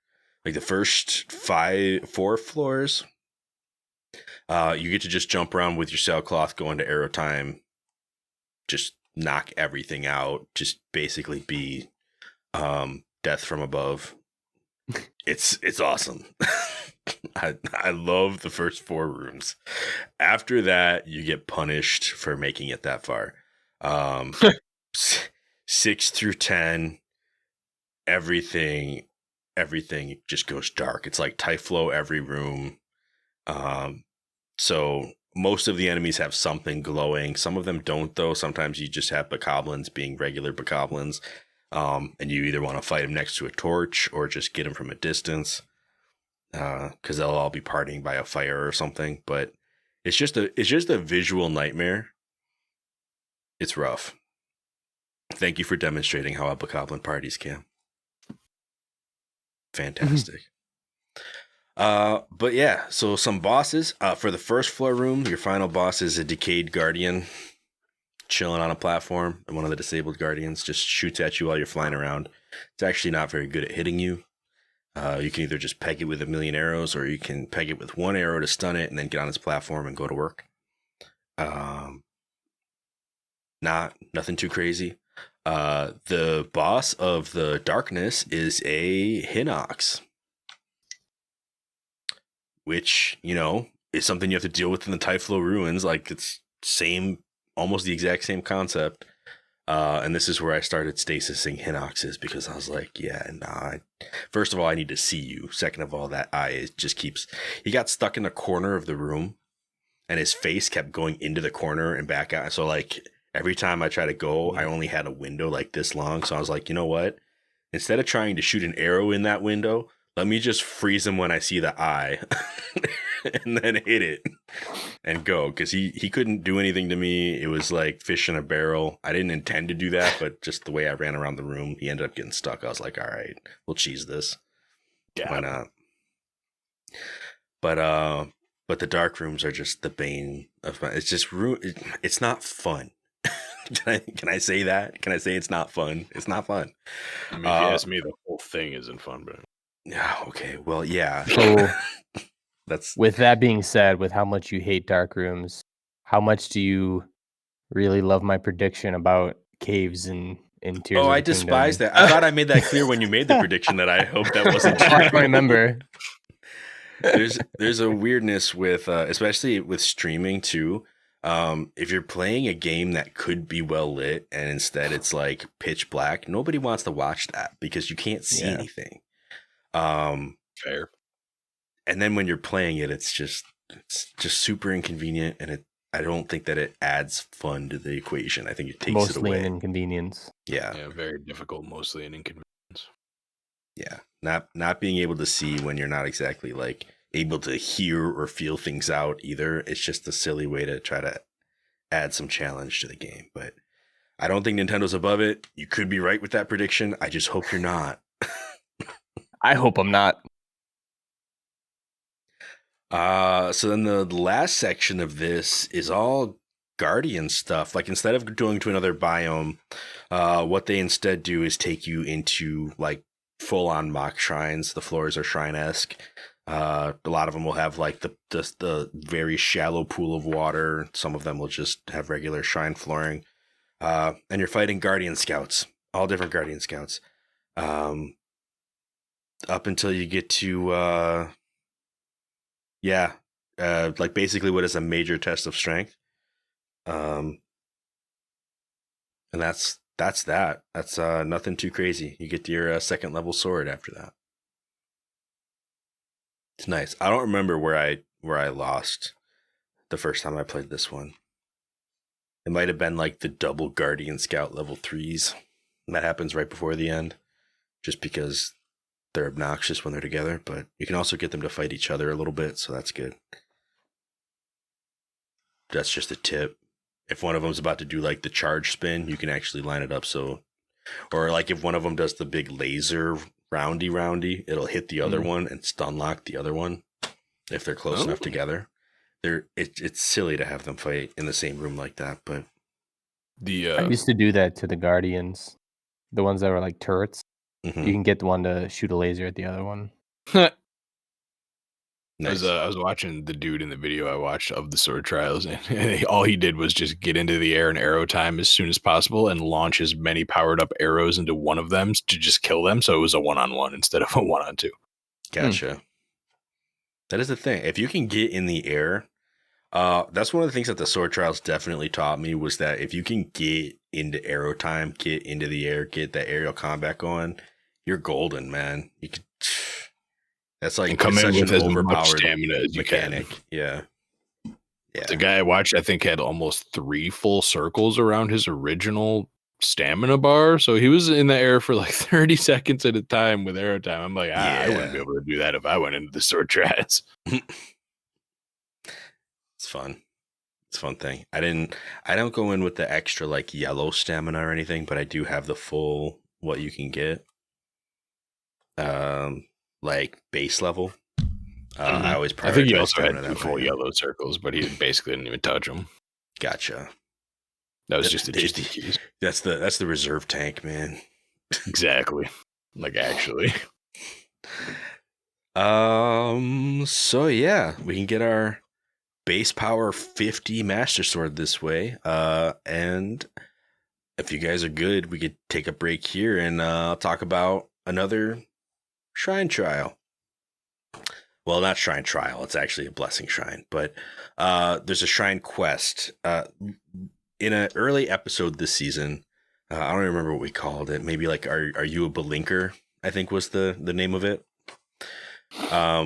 Like the first 4 floors, you get to just jump around with your sailcloth, go into arrow time, just knock everything out, just basically be death from above. It's awesome. I love the first 4 rooms. After that, you get punished for making it that far. 6 through 10, everything just goes dark. It's like Typhlo every room. So most of the enemies have something glowing. Some of them don't, though. Sometimes you just have bokoblins being regular bokoblins. And you either want to fight them next to a torch or just get them from a distance. Because they'll all be partying by a fire or something. But it's just a visual nightmare. It's rough. Thank you for demonstrating how a bokoblin parties, Cam. Fantastic. But yeah, so some bosses. For the first floor room, your final boss is a decayed guardian chilling on a platform, and one of the disabled guardians just shoots at you while you're flying around. It's actually not very good at hitting you. You can either just peg it with a million arrows, or you can peg it with 1 arrow to stun it and then get on its platform and go to work. Nothing too crazy. The boss of the darkness is a Hinox, which, you know, is something you have to deal with in the Typhlo ruins. Like, it's almost the exact same concept. And this is where I started stasising Hinoxes, because I was like, yeah, nah. First of all, I need to see you. Second of all, that eye just keeps... He got stuck in a corner of the room, and his face kept going into the corner and back out. So, like, every time I try to go, I only had a window like this long. So I was like, you know what? Instead of trying to shoot an arrow in that window, let me just freeze him when I see the eye and then hit it and go. Because he couldn't do anything to me. It was like fish in a barrel. I didn't intend to do that, but just the way I ran around the room, he ended up getting stuck. I was like, all right, we'll cheese this. Yeah. Why not? But the dark rooms are just the bane of my... It's just... It's not fun. Can I say that? Can I say it's not fun? It's not fun. I mean, if you ask me, the whole thing isn't fun, but... Yeah, okay. Well, yeah. So, that's... With that being said, with how much you hate dark rooms, how much do you really love my prediction about caves in Tears of the I despise Kingdom? that. I thought I made that clear when you made the prediction that I hope that wasn't true. I don't remember. There's a weirdness with, especially with streaming too. If you're playing a game that could be well lit and instead it's like pitch black, nobody wants to watch that because you can't see anything. Fair. And then when you're playing it, it's just super inconvenient, and I don't think that it adds fun to the equation. I think it takes it away. Mostly an inconvenience. Yeah, very difficult, mostly an inconvenience. Yeah, not being able to see when you're not exactly like able to hear or feel things out either. It's just a silly way to try to add some challenge to the game. But I don't think Nintendo's above it. You could be right with that prediction. I just hope you're not. I hope I'm not. So then the last section of this is all Guardian stuff. Like, instead of going to another biome, what they instead do is take you into like full-on mock shrines. The floors are shrine-esque. A lot of them will have like the very shallow pool of water. Some of them will just have regular shrine flooring. And you're fighting Guardian Scouts, all different Guardian Scouts. Up until you get to like basically what is a major test of strength. And that's that. That's nothing too crazy. You get to your second level sword after that. It's nice. I don't remember where I lost the first time I played this one. It might have been like the double Guardian Scout level 3s. And that happens right before the end, just because they're obnoxious when they're together. But you can also get them to fight each other a little bit, so that's good. That's just a tip. If one of them's about to do like the charge spin, you can actually line it up so, or like if one of them does the big laser roundy, it'll hit the other one and stun lock the other one if they're close enough together. It's silly to have them fight in the same room like that, but I used to do that to the Guardians, the ones that were like turrets. You can get the one to shoot a laser at the other one. Nice. I was watching the dude in the video I watched of the sword trials, and all he did was just get into the air in arrow time as soon as possible and launch as many powered up arrows into one of them to just kill them. So it was a 1-on-1 instead of a 1-on-2. Gotcha. That is the thing. If you can get in the air, that's one of the things that the sword trials definitely taught me, was that if you can get into arrow time, get into the air, get that aerial combat going, you're golden, man. You could. That's like and come in with as much overpowered stamina as you mechanic. can. Yeah. The guy I watched, I think, had almost 3 full circles around his original stamina bar. So he was in the air for like 30 seconds at a time with arrow time. I'm like, I wouldn't be able to do that if I went into the sword trials. It's fun. It's a fun thing. I don't go in with the extra like yellow stamina or anything, but I do have the full what you can get. Like base level. I always prioritize. I think he also had 2 that full way. yellow circles, but he basically didn't even touch them. Gotcha. That was just a GT. That's the reserve tank, man. Exactly. Like actually. So yeah, we can get our base power 50 Master Sword this way. And if you guys are good, we could take a break here and talk about another shrine trial. Well, not shrine trial. It's actually a blessing shrine, but there's a shrine quest. In an early episode this season, I don't remember what we called it. Maybe like, are you a Belinker? I think was the name of it.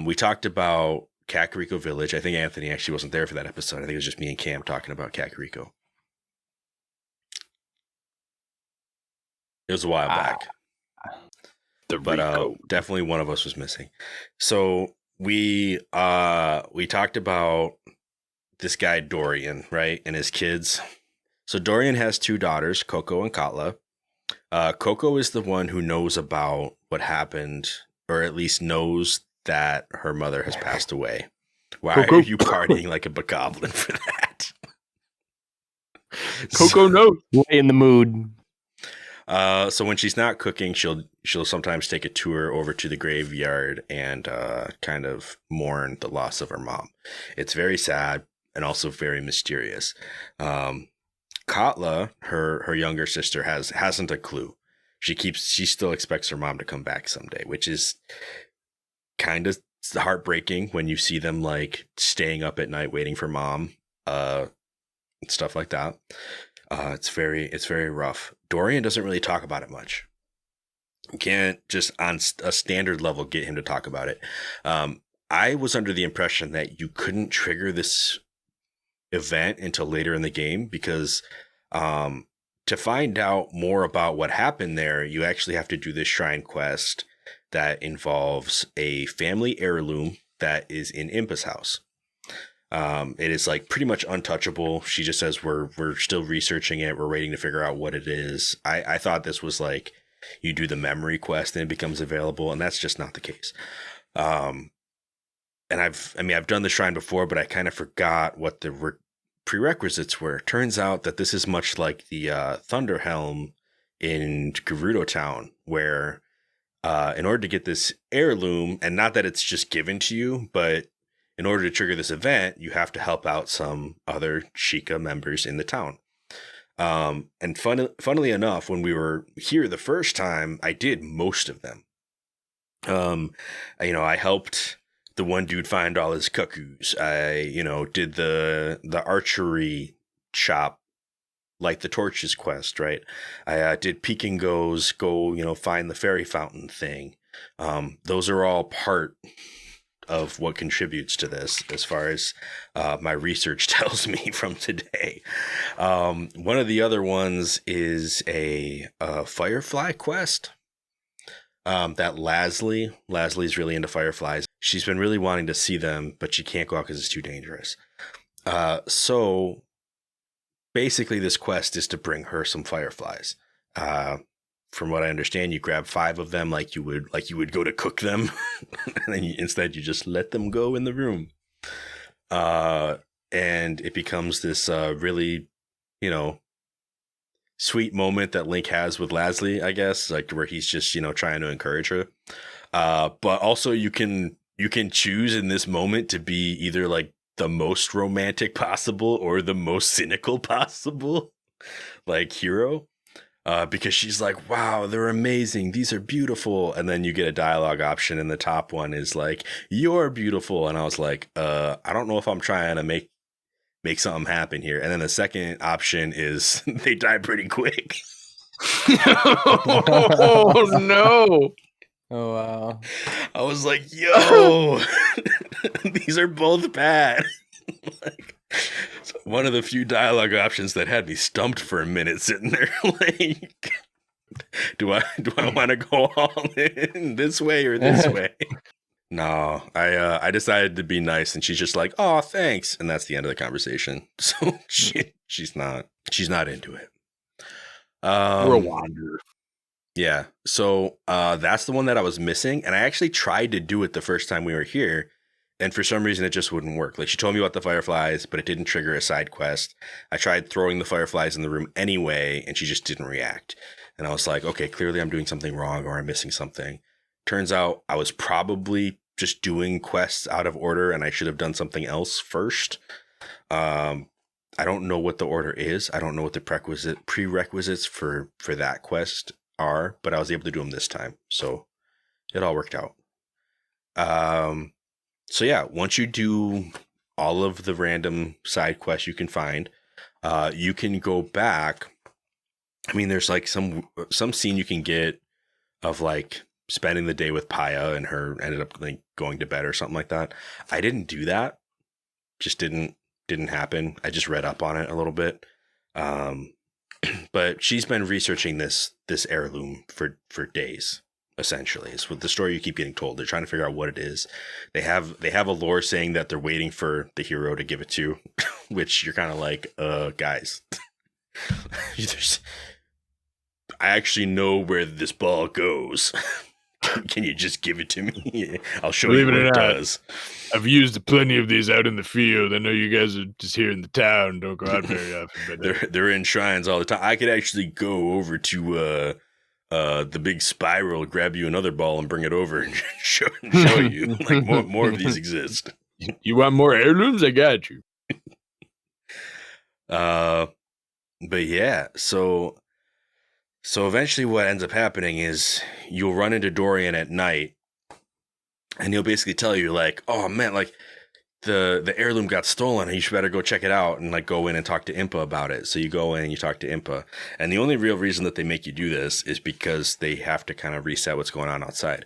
We talked about Kakariko Village. I think Anthony actually wasn't there for that episode. I think it was just me and Cam talking about Kakariko. It was a while back. But definitely one of us was missing. So we talked about this guy Dorian, right, and his kids. So Dorian has 2 daughters, Coco and Katla. Coco is the one who knows about what happened, or at least knows that her mother has passed away. Why are you partying like a bokoblin for that? Coco knows. Way in the mood. So when she's not cooking, she'll sometimes take a tour over to the graveyard and kind of mourn the loss of her mom. It's very sad and also very mysterious. Katla, her younger sister, hasn't a clue. She still expects her mom to come back someday, which is kind of heartbreaking when you see them like staying up at night waiting for mom, stuff like that. It's very rough. Dorian doesn't really talk about it much. You can't just on a standard level get him to talk about it. I was under the impression that you couldn't trigger this event until later in the game because to find out more about what happened there, you actually have to do this shrine quest that involves a family heirloom that is in Impa's house. It is like pretty much untouchable. She just says we're still researching it. We're waiting to figure out what it is. I thought this was like you do the memory quest and it becomes available, and that's just not the case. And I've done the shrine before, but I kind of forgot what the prerequisites were. Turns out that this is much like the Thunder Helm in Gerudo Town, where in order to get this heirloom, and not that it's just given to you, but in order to trigger this event, you have to help out some other Sheikah members in the town. And funnily enough, when we were here the first time, I did most of them. I helped the one dude find all his cuckoos. I, did the archery shop, like the torches quest, right? I did Peek and Go's go, find the fairy fountain thing. Those are all part of what contributes to this, as far as my research tells me from today. One of the other ones is a firefly quest. That Leslie's really into fireflies. She's been really wanting to see them, but she can't go out because it's too dangerous. So basically, this quest is to bring her some fireflies. From what I understand, you grab 5 of them like you would go to cook them, and then instead you just let them go in the room. And it becomes this really, sweet moment that Link has with Leslie, I guess, like where he's just, trying to encourage her. But also you can choose in this moment to be either like the most romantic possible or the most cynical possible, like hero. Because she's like, wow, they're amazing. These are beautiful. And then you get a dialogue option, and the top one is like, you're beautiful. And I was like, I don't know if I'm trying to make something happen here. And then the second option is they die pretty quick. Oh, no. Oh, wow. I was like, yo, these are both bad. Like, so one of the few dialogue options that had me stumped for a minute, sitting there like, do I want to go all in this way or this way? No, I decided to be nice, and she's just like, oh, thanks, and that's the end of the conversation. So she's not into it. We're a wanderer. Yeah, so that's the one that I was missing, and I actually tried to do it the first time we were here, and for some reason it just wouldn't work. Like, she told me about the fireflies, but it didn't trigger a side quest. I tried throwing the fireflies in the room anyway, and she just didn't react. And I was like, okay, clearly I'm doing something wrong, or I'm missing something. Turns out I was probably just doing quests out of order, and I should have done something else first. I don't know what the order is. I don't know what the prerequisites for that quest are, but I was able to do them this time, so it all worked out. So yeah, once you do all of the random side quests you can find, you can go back. I mean, there's like some scene you can get of like spending the day with Paya, and her ended up like going to bed or something like that. I didn't do that. Just didn't happen. I just read up on it a little bit. But she's been researching this heirloom for days, essentially. It's what the story you keep getting told. They're trying to figure out what it is. They have a lore saying that they're waiting for the hero to give it to, which you're kind of like, guys. I actually know where this ball goes. Can you just give it to me? I'll show you what it does. I've used plenty of these out in the field. I know you guys are just here in the town, don't go out very often. But they're in shrines all the time. I could actually go over to the big spiral, grab you another ball, and bring it over and show you. Like more of these exist. You want more heirlooms? I got you. But yeah, so eventually what ends up happening is you'll run into Dorian at night, and he'll basically tell you like, oh man, like the heirloom got stolen, and you should better go check it out, and like go in and talk to Impa about it. So you go in and you talk to Impa, and the only real reason that they make you do this is because they have to kind of reset what's going on outside.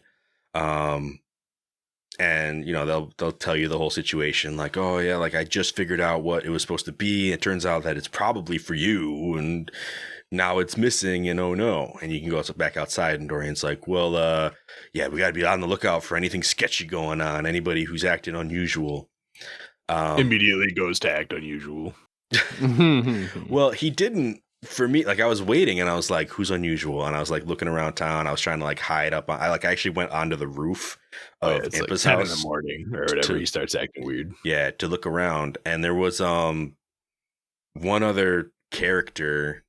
And they'll tell you the whole situation, like, oh yeah, like I just figured out what it was supposed to be. It turns out that it's probably for you, and now it's missing, and oh no. And you can go back outside, and Dorian's like, well, yeah, we got to be on the lookout for anything sketchy going on, anybody who's acting unusual. Immediately goes to act unusual. Well, he didn't. For me, like I was waiting, and I was like, who's unusual? And I was like looking around town. I was trying to like hide up. I actually went onto the roof of Impa's like 10 house in the morning or whatever. He starts acting weird. Yeah, to look around, and there was one other character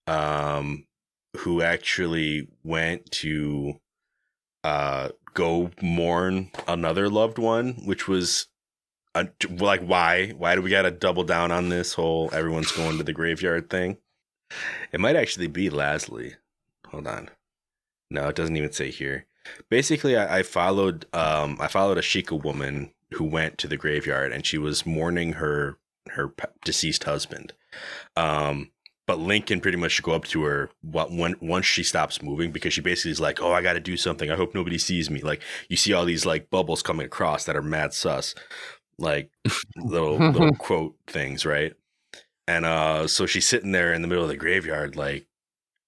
who actually went to go mourn another loved one, which was like, why do we gotta double down on this whole everyone's going to the graveyard thing? It might actually be Leslie. Hold on. No, it doesn't even say here. Basically, I followed a Sheikah woman who went to the graveyard, and she was mourning her deceased husband. But Link can pretty much go up to her once she stops moving, because she basically is like, oh, I got to do something. I hope nobody sees me. Like, you see all these like bubbles coming across that are mad sus, like little quote things, right? And so she's sitting there in the middle of the graveyard, like,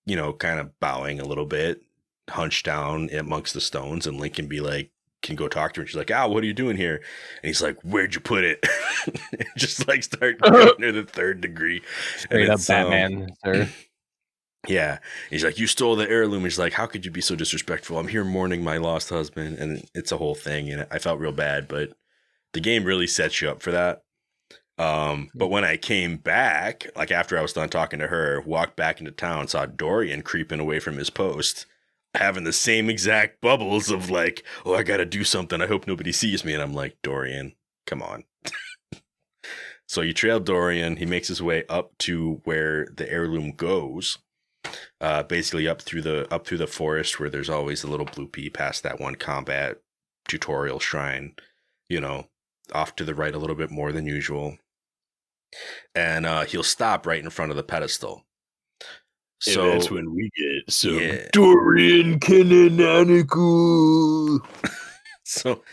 you know, kind of bowing a little bit, hunched down amongst the stones, and Link can go talk to her. And she's like, what are you doing here? And he's like, where'd you put it? Just like start giving her the third degree. Straight up Batman, sir. Yeah. He's like, you stole the heirloom. He's like, how could you be so disrespectful? I'm here mourning my lost husband. And it's a whole thing. And I felt real bad, but the game really sets you up for that. But when I came back, like after I was done talking to her, walked back into town, saw Dorian creeping away from his post, having the same exact bubbles of like, oh, I got to do something. I hope nobody sees me. And I'm like, Dorian, come on. So you trail Dorian. He makes his way up to where the heirloom goes, basically up through the forest where there's always a little blue pea past that one combat tutorial shrine, you know, off to the right a little bit more than usual. And he'll stop right in front of the pedestal. So and that's when we get some Dorian canonical. So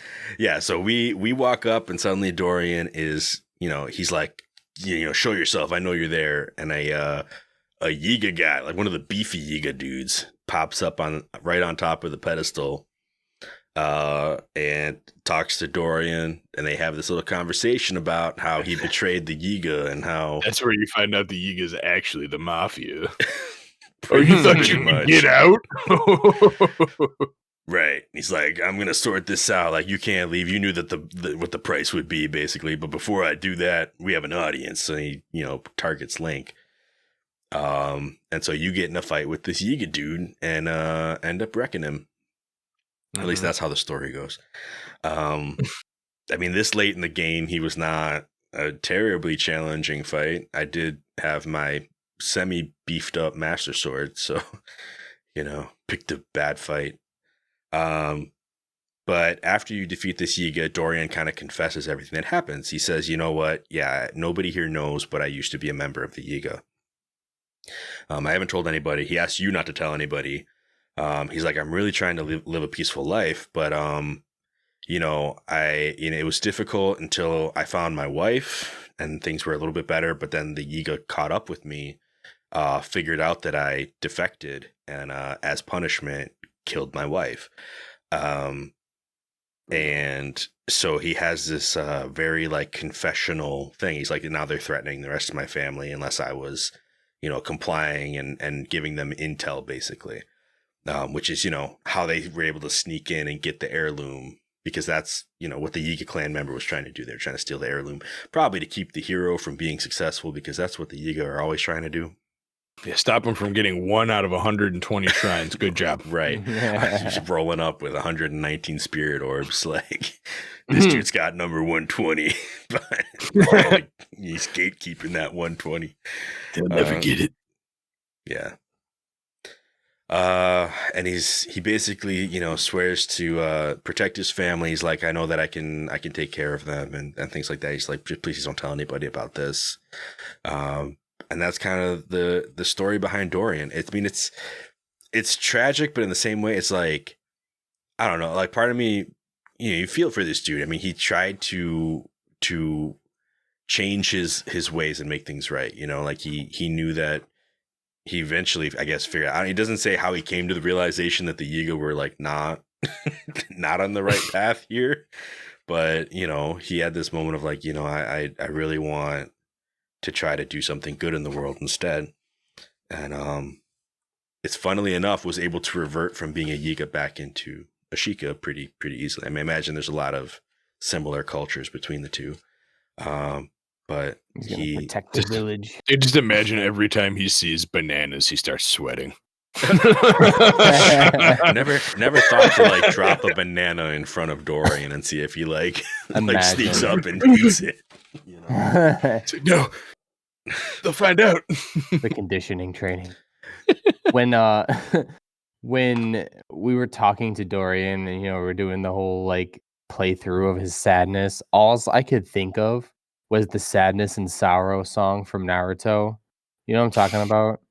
we walk up, and suddenly Dorian is, you know, he's like, you know, show yourself. I know you're there. And a Yiga guy, like one of the beefy Yiga dudes, pops up right on top of the pedestal, and talks to Dorian, and they have this little conversation about how he betrayed the Yiga and how that's where you find out the Yiga is actually the mafia. Oh, you thought you could get out? Right. He's like, I'm gonna sort this out. Like, you can't leave. You knew that what the price would be, basically. But before I do that, we have an audience. So he, you know, targets Link. And so you get in a fight with this Yiga dude and end up wrecking him. At least that's how the story goes. I mean, this late in the game, he was not a terribly challenging fight. I did have my semi-beefed up Master Sword, so, you know, picked a bad fight. But after you defeat this Yiga, Dorian kind of confesses everything that happens. He says, you know what? Yeah, nobody here knows, but I used to be a member of the Yiga. I haven't told anybody. He asked you not to tell anybody. He's like, I'm really trying to live a peaceful life, but you know, it was difficult until I found my wife and things were a little bit better. But then the Yiga caught up with me, figured out that I defected, and as punishment, killed my wife. And so he has this very like confessional thing. He's like, now they're threatening the rest of my family unless I was, you know, complying and giving them intel, basically. Which is, you know, how they were able to sneak in and get the heirloom, because that's, you know, what the Yiga clan member was trying to do. They're trying to steal the heirloom, probably to keep the hero from being successful, because that's what the Yiga are always trying to do. Yeah, stop him from getting 1 out of 120 shrines. Good job. Right. He's rolling up with 119 spirit orbs. Like, this dude's got number 120. But like, he's gatekeeping that 120. He'll never get it. Yeah. And he basically, you know, swears to protect his family. He's like, I know that I can take care of them and things like that. He's like, please don't tell anybody about this. And that's kind of the story behind Dorian. I mean, it's tragic, but in the same way, it's like, I don't know, like part of me, you know, you feel for this dude. I mean, he tried to change his ways and make things right. You know, like he knew that he eventually, I guess, figured out. He doesn't say how he came to the realization that the Yiga were like not on the right path here, but you know, he had this moment of like, you know, I really want to try to do something good in the world instead. And it's funnily enough was able to revert from being a Yiga back into a Sheikah pretty easily. I mean, I imagine there's a lot of similar cultures between the two. But he protect the village. I just imagine every time he sees bananas, he starts sweating. never thought to like drop a banana in front of Dorian and see if he like sneaks up and eats it. You know? No, they'll find out. The conditioning training. When we were talking to Dorian and, you know, we're doing the whole like playthrough of his sadness, all I could think of was the Sadness and Sorrow song from Naruto, You know what I'm talking about?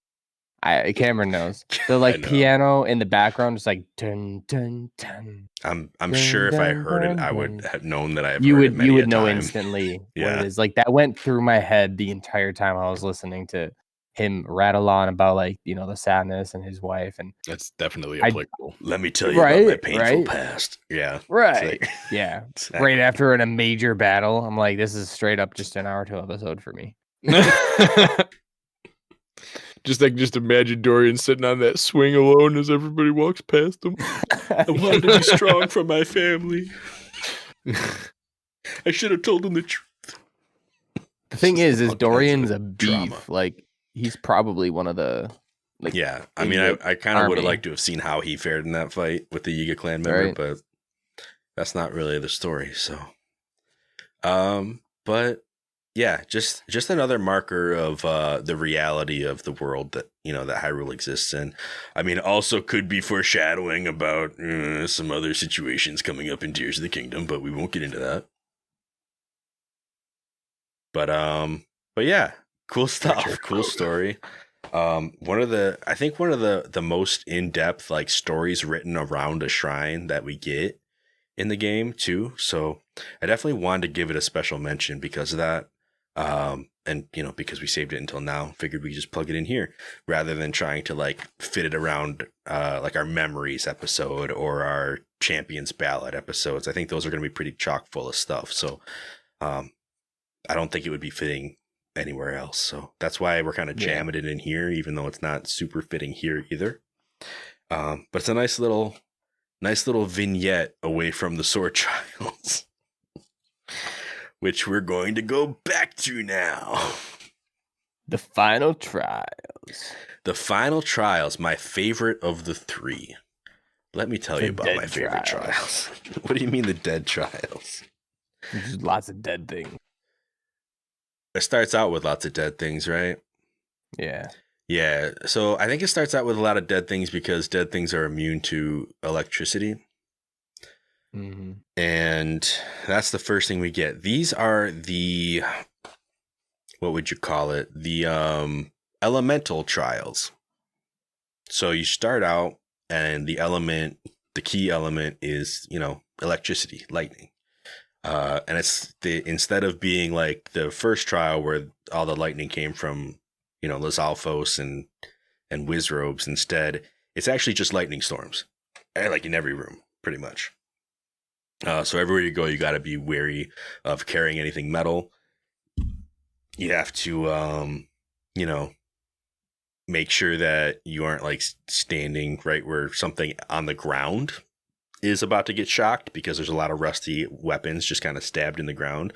Cameron knows. The I like know. piano in the background, just like dun dun dun. I'm Dun, sure if I dun, heard it, dun, I would dun. have known that I've You heard it would many a know time. instantly what Yeah. it is. Like that went through my head the entire time I was listening to him rattle on about like the sadness and his wife and That's definitely applicable. Let me tell you about my painful right. past. Yeah. Right. It's like- Yeah. Exactly. Right after a major battle, I'm like, this is straight up just an hour 2 episode for me. Just imagine Dorian sitting on that swing alone as everybody walks past him. I wanted to be strong for my family. I should have told him the truth. The thing is all kinds Dorian's of a beef. drama. Like he's probably one of the Yeah, I in mean, the I kind of would have army. liked to have seen how he fared in that fight with the Yiga clan member, Right. but that's not really the story. So, but yeah, just another marker of the reality of the world that that Hyrule exists in. I mean, also could be foreshadowing about some other situations coming up in Tears of the Kingdom, but we won't get into that. But yeah, cool stuff, cool story. One of the most in-depth like stories written around a shrine that we get in the game too. So I definitely wanted to give it a special mention because of that. And because we saved it until now, figured we just plug it in here rather than trying to like fit it around like our memories episode or our champions ballad episodes. I think those are going to be pretty chock full of stuff. So I don't think it would be fitting anywhere else. So that's why we're kind of jamming it in here, even though it's not super fitting here either. But it's a nice little vignette away from the sword trials, which we're going to go back to now. The final trials. The final trials, my favorite of the three. Let me tell you about my favorite trials. What do you mean the dead trials? There's lots of dead things. It starts out with lots of dead things, right? Yeah. Yeah. So I think it starts out with a lot of dead things because dead things are immune to electricity. Mm-hmm. And that's the first thing we get. These are the, what would you call it? The elemental trials. So you start out and the key element is, electricity, lightning. And it's instead of being like the first trial where all the lightning came from, Lizalfos and Wizrobes, instead, it's actually just lightning storms, like in every room, pretty much. So everywhere you go, you got to be wary of carrying anything metal. You have to, make sure that you aren't like standing right where something on the ground is about to get shocked, because there's a lot of rusty weapons just kind of stabbed in the ground,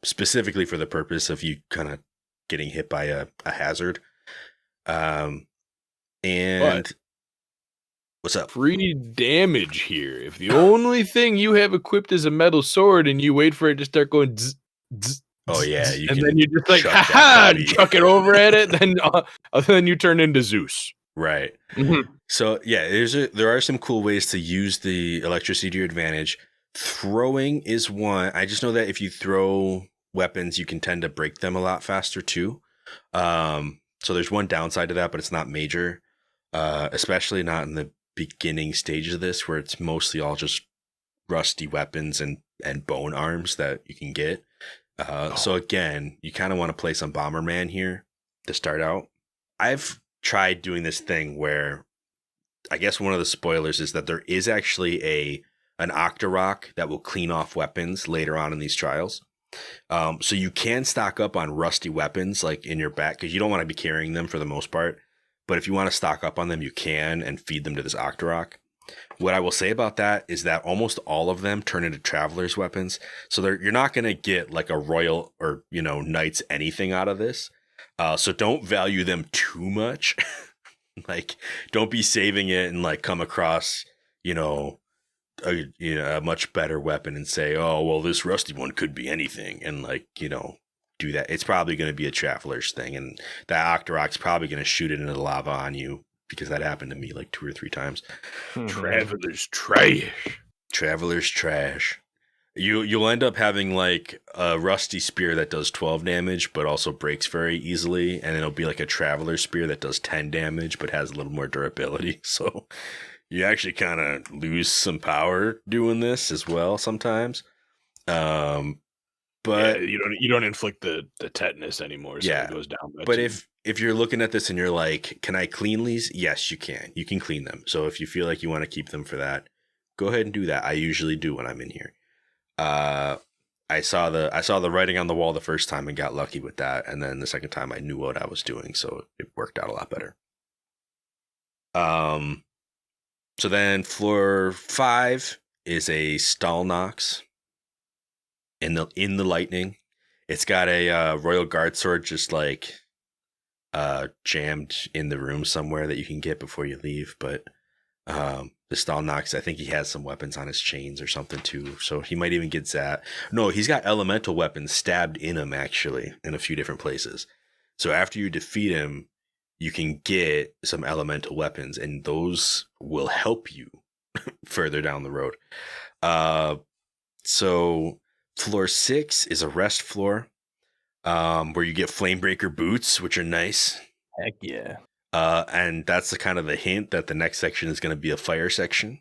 specifically for the purpose of you kind of getting hit by a hazard. And But what's up? free damage here. If the only thing you have equipped is a metal sword and you wait for it to start going zzz, zzz, Oh yeah, zzz, you and can then you're just like, chuck that ha puppy. chuck it over at it, then you turn into Zeus. Right. Mhm. So yeah, there are some cool ways to use the electricity to your advantage. Throwing is one. I just know that if you throw weapons, you can tend to break them a lot faster too. So there's one downside to that, but it's not major, especially not in the beginning stages of this, where it's mostly all just rusty weapons and bone arms that you can get. So again, you kind of want to play some Bomberman here to start out. I've tried doing this thing where I guess one of the spoilers is that there is actually an Octorok that will clean off weapons later on in these trials. So you can stock up on rusty weapons like in your back, because you don't want to be carrying them for the most part. But if you want to stock up on them, you can and feed them to this Octorok. What I will say about that is that almost all of them turn into traveler's weapons. So you're not going to get like a royal or, knight's anything out of this. So don't value them too much. Like, don't be saving it and like come across, a much better weapon and say, oh, well, this rusty one could be anything. And like, do that. It's probably going to be a traveler's thing. And that Octorok's probably going to shoot it into the lava on you, because that happened to me like 2 or 3 times. Traveler's trash. Traveler's trash. You'll end up having like a rusty spear that does 12 damage, but also breaks very easily, and it'll be like a traveler spear that does 10 damage, but has a little more durability. So you actually kind of lose some power doing this as well sometimes. But you don't inflict the tetanus anymore, so yeah, it goes down. but if you're looking at this and you're like, can I clean these? Yes, you can. You can clean them. So if you feel like you want to keep them for that, go ahead and do that. I usually do when I'm in here. I saw the writing on the wall the first time and got lucky with that, and then the second time I knew what I was doing, so it worked out a lot better. So then floor 5 is a stall knocks in the lightning. It's got a royal guard sword just like jammed in the room somewhere that you can get before you leave, but the stall knocks, I think he has some weapons on his chains or something too, so he might even get that. No, he's got elemental weapons stabbed in him actually in a few different places. So after you defeat him, you can get some elemental weapons, and those will help you further down the road. So floor 6 is a rest floor, where you get Flamebreaker boots, which are nice. Heck yeah. And that's the kind of the hint that the next section is going to be a fire section.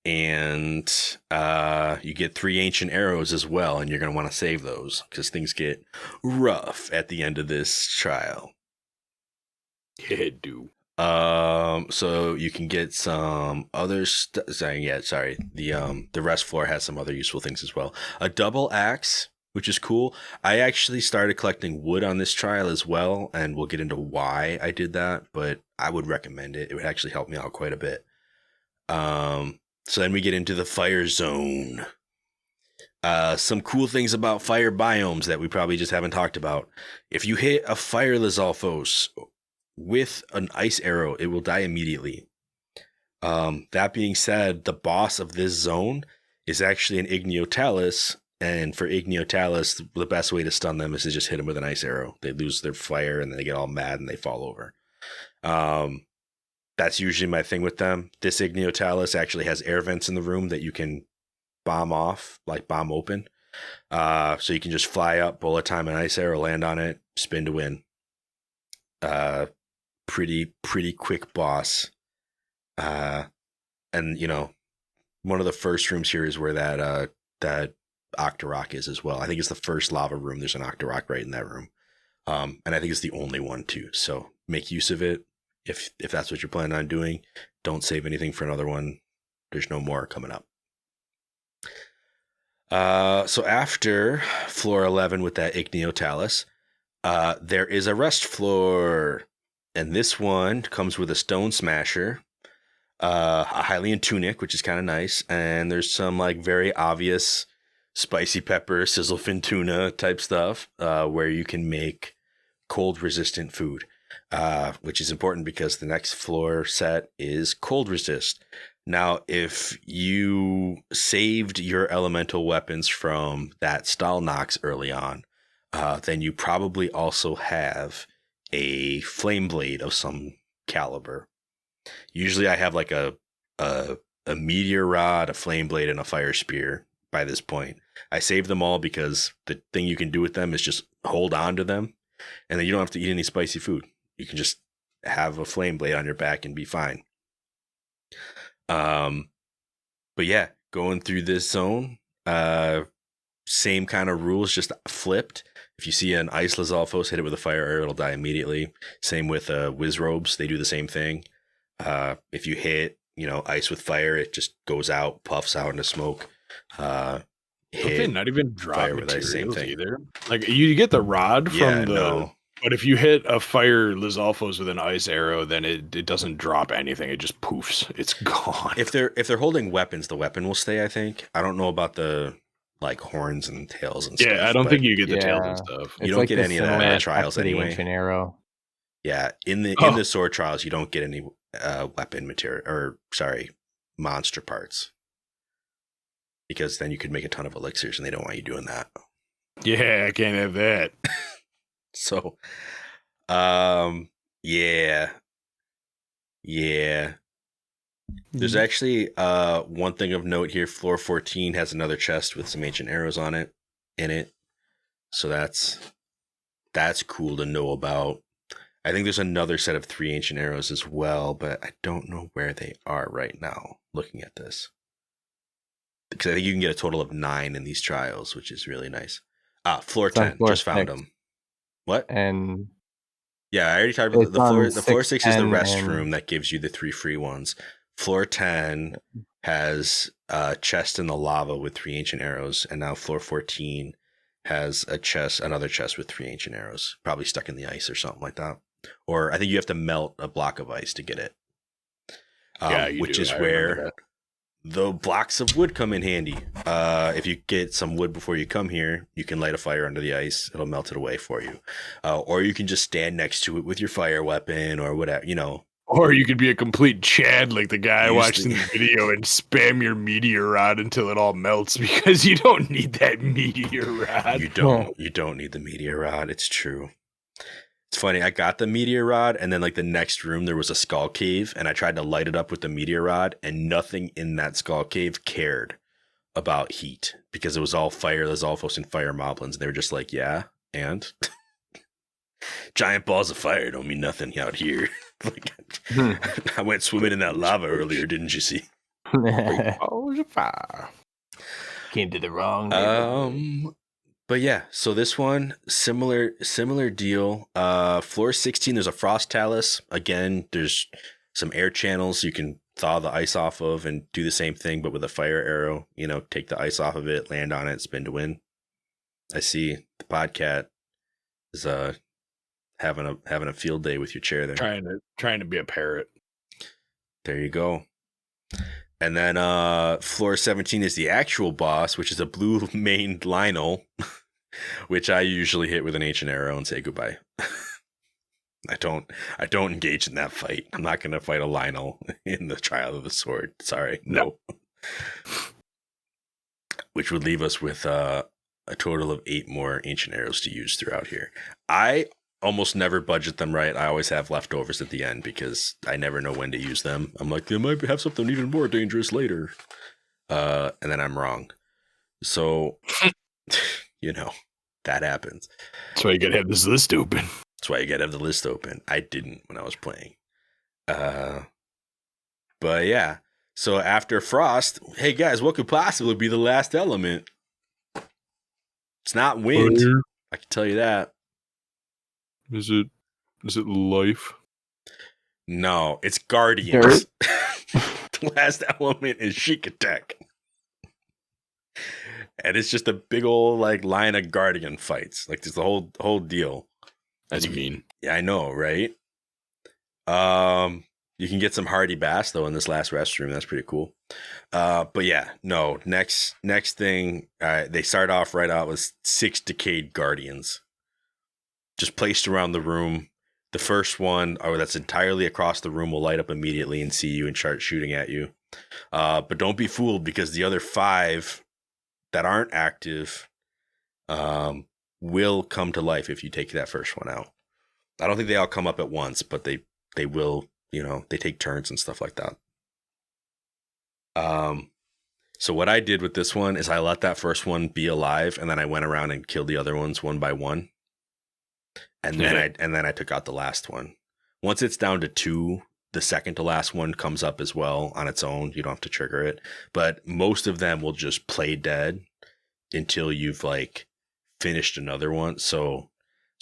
And you get 3 ancient arrows as well, and you're going to want to save those because things get rough at the end of this trial. Yeah, do. So you can get some other the rest floor has some other useful things as well. A double axe, which is cool. I actually started collecting wood on this trial as well, and we'll get into why I did that, but I would recommend it. It would actually help me out quite a bit. So then we get into the fire zone. Some cool things about fire biomes that we probably just haven't talked about. If you hit a fire Lizalfos with an ice arrow, it will die immediately. That being said, the boss of this zone is actually an Igniotalus, and for Igniotalus, the best way to stun them is to just hit them with an ice arrow. They lose their fire and then they get all mad and they fall over. That's usually my thing with them. This Igniotalus actually has air vents in the room that you can bomb off, like bomb open. So you can just fly up, bullet time an ice arrow, land on it, spin to win. Pretty quick boss. And you know, one of the first rooms here is where that Octorok is as well. I think it's the first lava room. There's an Octorok right in that room. And I think it's the only one too. So make use of it if that's what you're planning on doing. Don't save anything for another one. There's no more coming up. So after floor 11 with that Igniotalus, there is a rest floor, and this one comes with a stone smasher, a Hylian tunic, which is kind of nice, and there's some like very obvious spicy pepper, sizzlefin tuna type stuff, where you can make cold resistant food, which is important because the next floor set is cold resist. Now, if you saved your elemental weapons from that stall knocks early on, then you probably also have a flame blade of some caliber. Usually I have like a meteor rod, a flame blade, and a fire spear by this point. I save them all because the thing you can do with them is just hold on to them, and then you don't have to eat any spicy food. You can just have a flame blade on your back and be fine. But yeah, going through this zone, same kind of rules, just flipped. If you see an ice Lizalfos, hit it with a fire arrow, it'll die immediately. Same with Wizrobes, they do the same thing. If you hit, ice with fire, it just goes out, puffs out into smoke. Don't they not even drop fire with ice, materials same thing. either? Like you get the rod from no. But if you hit a fire Lizalfos with an ice arrow, then it doesn't drop anything. It just poofs. It's gone. If they're holding weapons, the weapon will stay, I think. I don't know about the like horns and tails and stuff. Yeah, I don't think you get the tails and stuff. You don't get any of that in the trials anyway. Ancient arrow. Yeah, in the sword trials, you don't get any weapon material, or sorry, monster parts, because then you could make a ton of elixirs, and they don't want you doing that. Yeah, I can't have that. So, yeah. There's actually one thing of note here. Floor 14 has another chest with some ancient arrows on it, in it. So that's cool to know about. I think there's another set of 3 ancient arrows as well, but I don't know where they are right now, looking at this. Because I think you can get a total of 9 in these trials, which is really nice. Floor 10, just found them. What? And yeah, I already talked about the floor. The floor 6 is the 10 restroom that gives you the 3 free ones. Floor 10 has a chest in the lava with 3 ancient arrows, and now floor 14 has another chest with 3 ancient arrows, probably stuck in the ice or something like that. Or I think you have to melt a block of ice to get it. Which is where the blocks of wood come in handy. If you get some wood before you come here, you can light a fire under the ice. It'll melt it away for you. Or you can just stand next to it with your fire weapon or whatever, you know. Or you could be a complete Chad like the guy I watched in the video and spam your meteor rod until it all melts because you don't need that meteor rod. You don't need the meteor rod. It's true. It's funny. I got the meteor rod, and then like the next room there was a skull cave, and I tried to light it up with the meteor rod, and nothing in that skull cave cared about heat because it was all fire. There's all fucking fire moblins. They were just like, yeah, and giant balls of fire don't mean nothing out here. Like, I went swimming in that lava earlier, didn't you see? Balls of fire. Came to the wrong neighborhood. But yeah, so this one, similar deal. Floor 16, there's a frost talus. Again, there's some air channels you can thaw the ice off of and do the same thing, but with a fire arrow. You know, take the ice off of it, land on it, spin to win. I see the podcat is having a field day with your chair there. Trying to be a parrot. There you go. And then floor 17 is the actual boss, which is a blue maned Lionel, which I usually hit with an ancient arrow and say goodbye. I don't engage in that fight. I'm not going to fight a Lionel in the Trial of the Sword. Sorry. No. Which would leave us with a total of 8 more ancient arrows to use throughout here. I almost never budget them right. I always have leftovers at the end because I never know when to use them. I'm like, they might have something even more dangerous later. And then I'm wrong. So, you know, that happens. That's why you gotta have this list open. That's why you gotta have the list open. I didn't when I was playing. But yeah. So after Frost, hey guys, what could possibly be the last element? It's not wind. Fire. I can tell you that. Is it life? No, it's Guardians. The last element is Sheik Attack. And it's just a big old like line of Guardian fights. Like there's the whole deal. That's mean. Yeah, I know, right? You can get some hardy bass though in this last restroom. That's pretty cool. But yeah, no. Next thing, they start off right out with 6 decayed Guardians, just placed around the room. The first one, that's entirely across the room, will light up immediately and see you and start shooting at you. But don't be fooled because the other 5 that aren't active will come to life if you take that first one out. I don't think they all come up at once, but they will. You know, they take turns and stuff like that. So what I did with this one is I let that first one be alive, and then I went around and killed the other ones one by one. And then I took out the last one. Once it's down to 2, the second to last one comes up as well on its own. You don't have to trigger it. But most of them will just play dead until you've like finished another one. So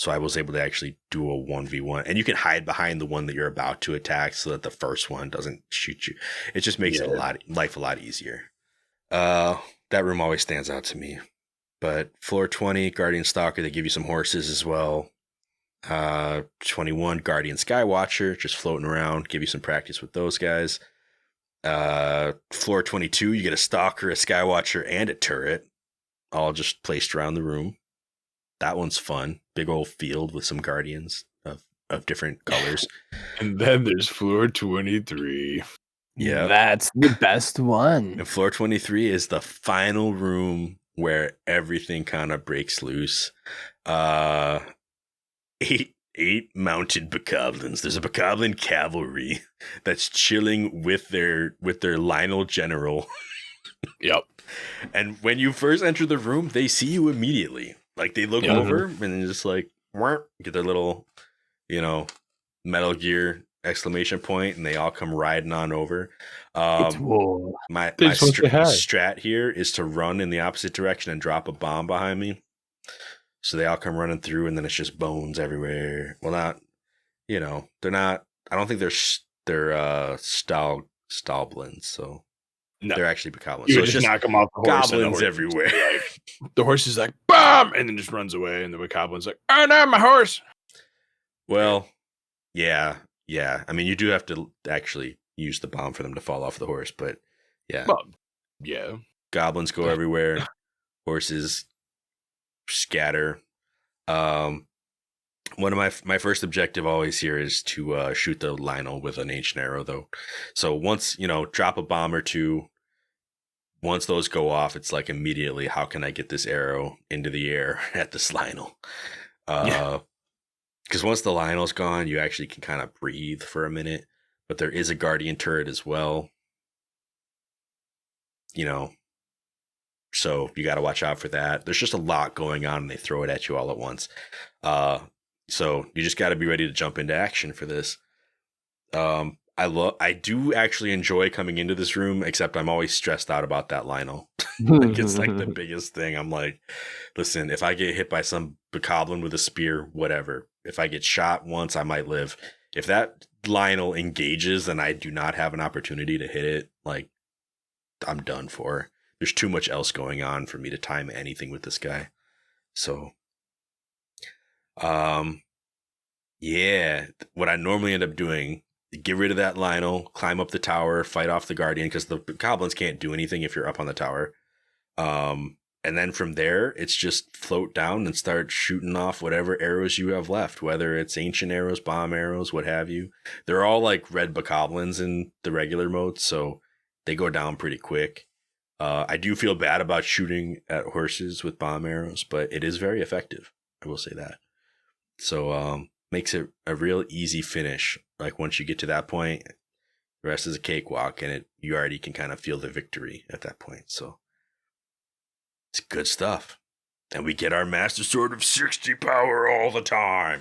I was able to actually do a 1v1. And you can hide behind the one that you're about to attack so that the first one doesn't shoot you. It just makes life a lot easier. That room always stands out to me. But floor 20, Guardian Stalker, they give you some horses as well. 21, Guardian Skywatcher, just floating around, give you some practice with those guys. Floor 22, you get a Stalker, a Skywatcher, and a turret, all just placed around the room. That one's fun. Big old field with some Guardians of different colors. And then there's floor 23. Yeah. That's the best one. And floor 23 is the final room where everything kind of breaks loose. 8 8 mounted bokoblins. There's a bokoblin cavalry that's chilling with their Lionel general. Yep. And when you first enter the room, they see you immediately. Like they look over and then just like get their little, Metal Gear exclamation point, and they all come riding on over. It's war. My strat here is to run in the opposite direction and drop a bomb behind me. So they all come running through, and then it's just bones everywhere. Well, not, they're not. I don't think they're Stalblins, so no. They're actually bokoblins. You So just it's just knock them off the horse. goblins everywhere. The horse is like, BOM! And then just runs away, and the bokoblin's like, oh no, my horse! Well, yeah. I mean, you do have to actually use the bomb for them to fall off the horse, but yeah. Well, yeah. Goblins go everywhere. Horses scatter. One of my first objective always here is to shoot the Lionel with an ancient arrow, though. So once, drop a bomb or two, once those go off, it's like immediately, how can I get this arrow into the air at this Lionel? Because once the Lionel's gone, you actually can kind of breathe for a minute. But there is a Guardian turret as well. So you got to watch out for that. There's just a lot going on, and they throw it at you all at once. So you just got to be ready to jump into action for this. I do actually enjoy coming into this room, except I'm always stressed out about that Lionel. Like, it's like the biggest thing. I'm like, listen, if I get hit by some bokoblin with a spear, whatever. If I get shot once, I might live. If that Lionel engages and I do not have an opportunity to hit it, like, I'm done for. There's too much else going on for me to time anything with this guy. So, yeah, what I normally end up doing, get rid of that Lionel, climb up the tower, fight off the Guardian, because the goblins can't do anything if you're up on the tower. And then from there, it's just float down and start shooting off whatever arrows you have left, whether it's ancient arrows, bomb arrows, what have you. They're all like red bokoblins in the regular mode, so they go down pretty quick. I do feel bad about shooting at horses with bomb arrows, but it is very effective. I will say that. So makes it a real easy finish. Like once you get to that point, the rest is a cakewalk, and you already can kind of feel the victory at that point. So it's good stuff. And we get our Master Sword of 60 power all the time.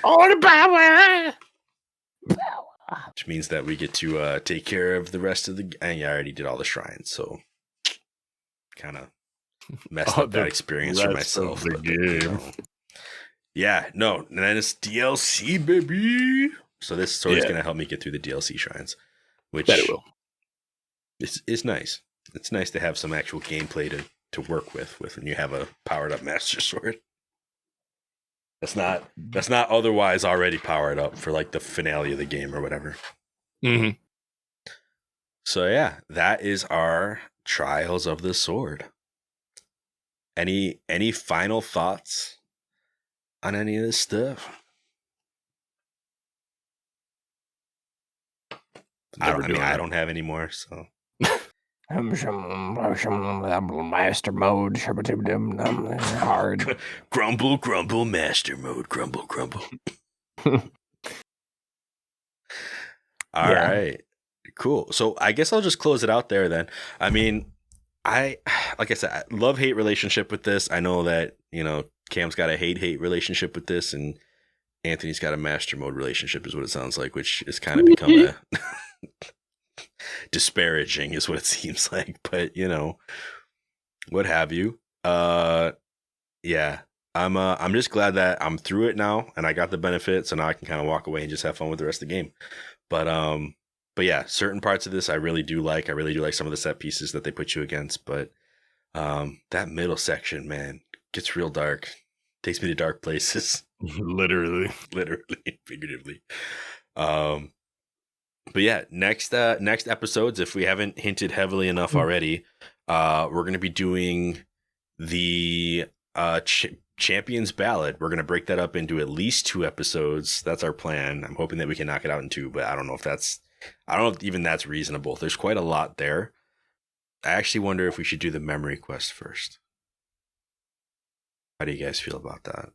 All the power! Which means that we get to take care of the rest of the... And I already did all the shrines, so kind of messed up that experience for myself. The game. Yeah, no, and then it's DLC, baby. So this sword is going to help me get through the DLC shrines, which is nice. It's nice to have some actual gameplay to work with when you have a powered up Master Sword. That's not otherwise already powered up for like the finale of the game or whatever. Mm-hmm. So yeah, that is our Trials of the Sword. Any final thoughts on any of this stuff? I don't have any more, so. Master mode, hard. Grumble, master mode, grumble. All right, cool. So I guess I'll just close it out there then. I mean, like I said, love-hate relationship with this. I know that, Cam's got a hate relationship with this, and Anthony's got a master mode relationship is what it sounds like, which has kind of become a disparaging is what it seems like, but what have you. Yeah, I'm just glad that I'm through it now and I got the benefit, so now I can kind of walk away and just have fun with the rest of the game. But yeah, certain parts of this I really do like. I really do like some of the set pieces that they put you against, but that middle section, man, gets real dark. Takes me to dark places. Literally, figuratively. But yeah, next episodes, if we haven't hinted heavily enough already, we're going to be doing the Champions Ballad. We're going to break that up into at least 2 episodes. That's our plan. I'm hoping that we can knock it out in 2, but I don't know if even that's reasonable. There's quite a lot there. I actually wonder if we should do the memory quest first. How do you guys feel about that?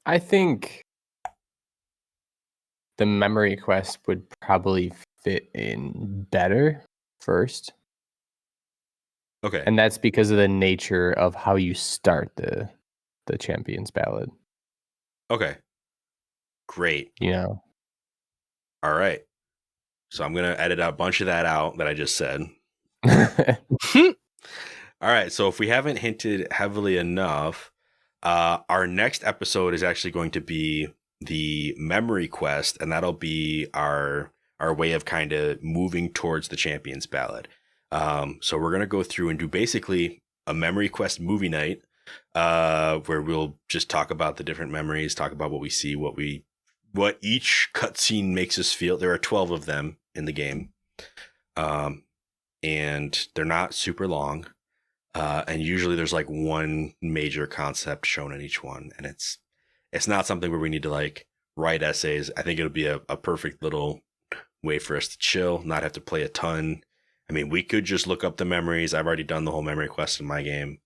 I think the memory quest would probably fit in better first. Okay. And that's because of the nature of how you start the Champions Ballad. Okay. Great. You know? All right. So I'm going to edit a bunch of that out that I just said. All right. So if we haven't hinted heavily enough, our next episode is actually going to be the memory quest, and that'll be our way of kind of moving towards the Champions Ballad. So we're going to go through and do basically a memory quest movie night, where we'll just talk about the different memories, talk about what we see, what each cutscene makes us feel. There are 12 of them in the game. And they're not super long. And usually there's like one major concept shown in each one. And it's not something where we need to like write essays. I think it'll be a perfect little way for us to chill, not have to play a ton. I mean, we could just look up the memories. I've already done the whole memory quest in my game.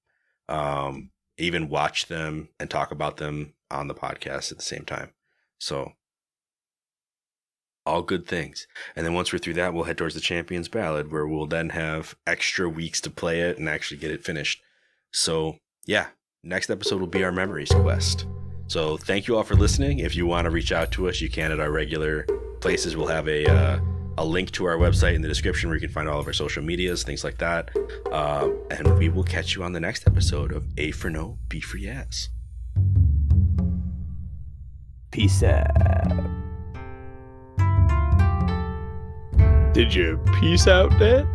Even watch them and talk about them on the podcast at the same time. So all good things. And then once we're through that, we'll head towards the Champions Ballad, where we'll then have extra weeks to play it and actually get it finished. So yeah, next episode will be our memories quest. So thank you all for listening. If you want to reach out to us, you can at our regular places. We'll have a link to our website in the description where you can find all of our social medias, things like that. And we will catch you on the next episode of A for No, B for Yes. Peace out. Did you peace out, Dad?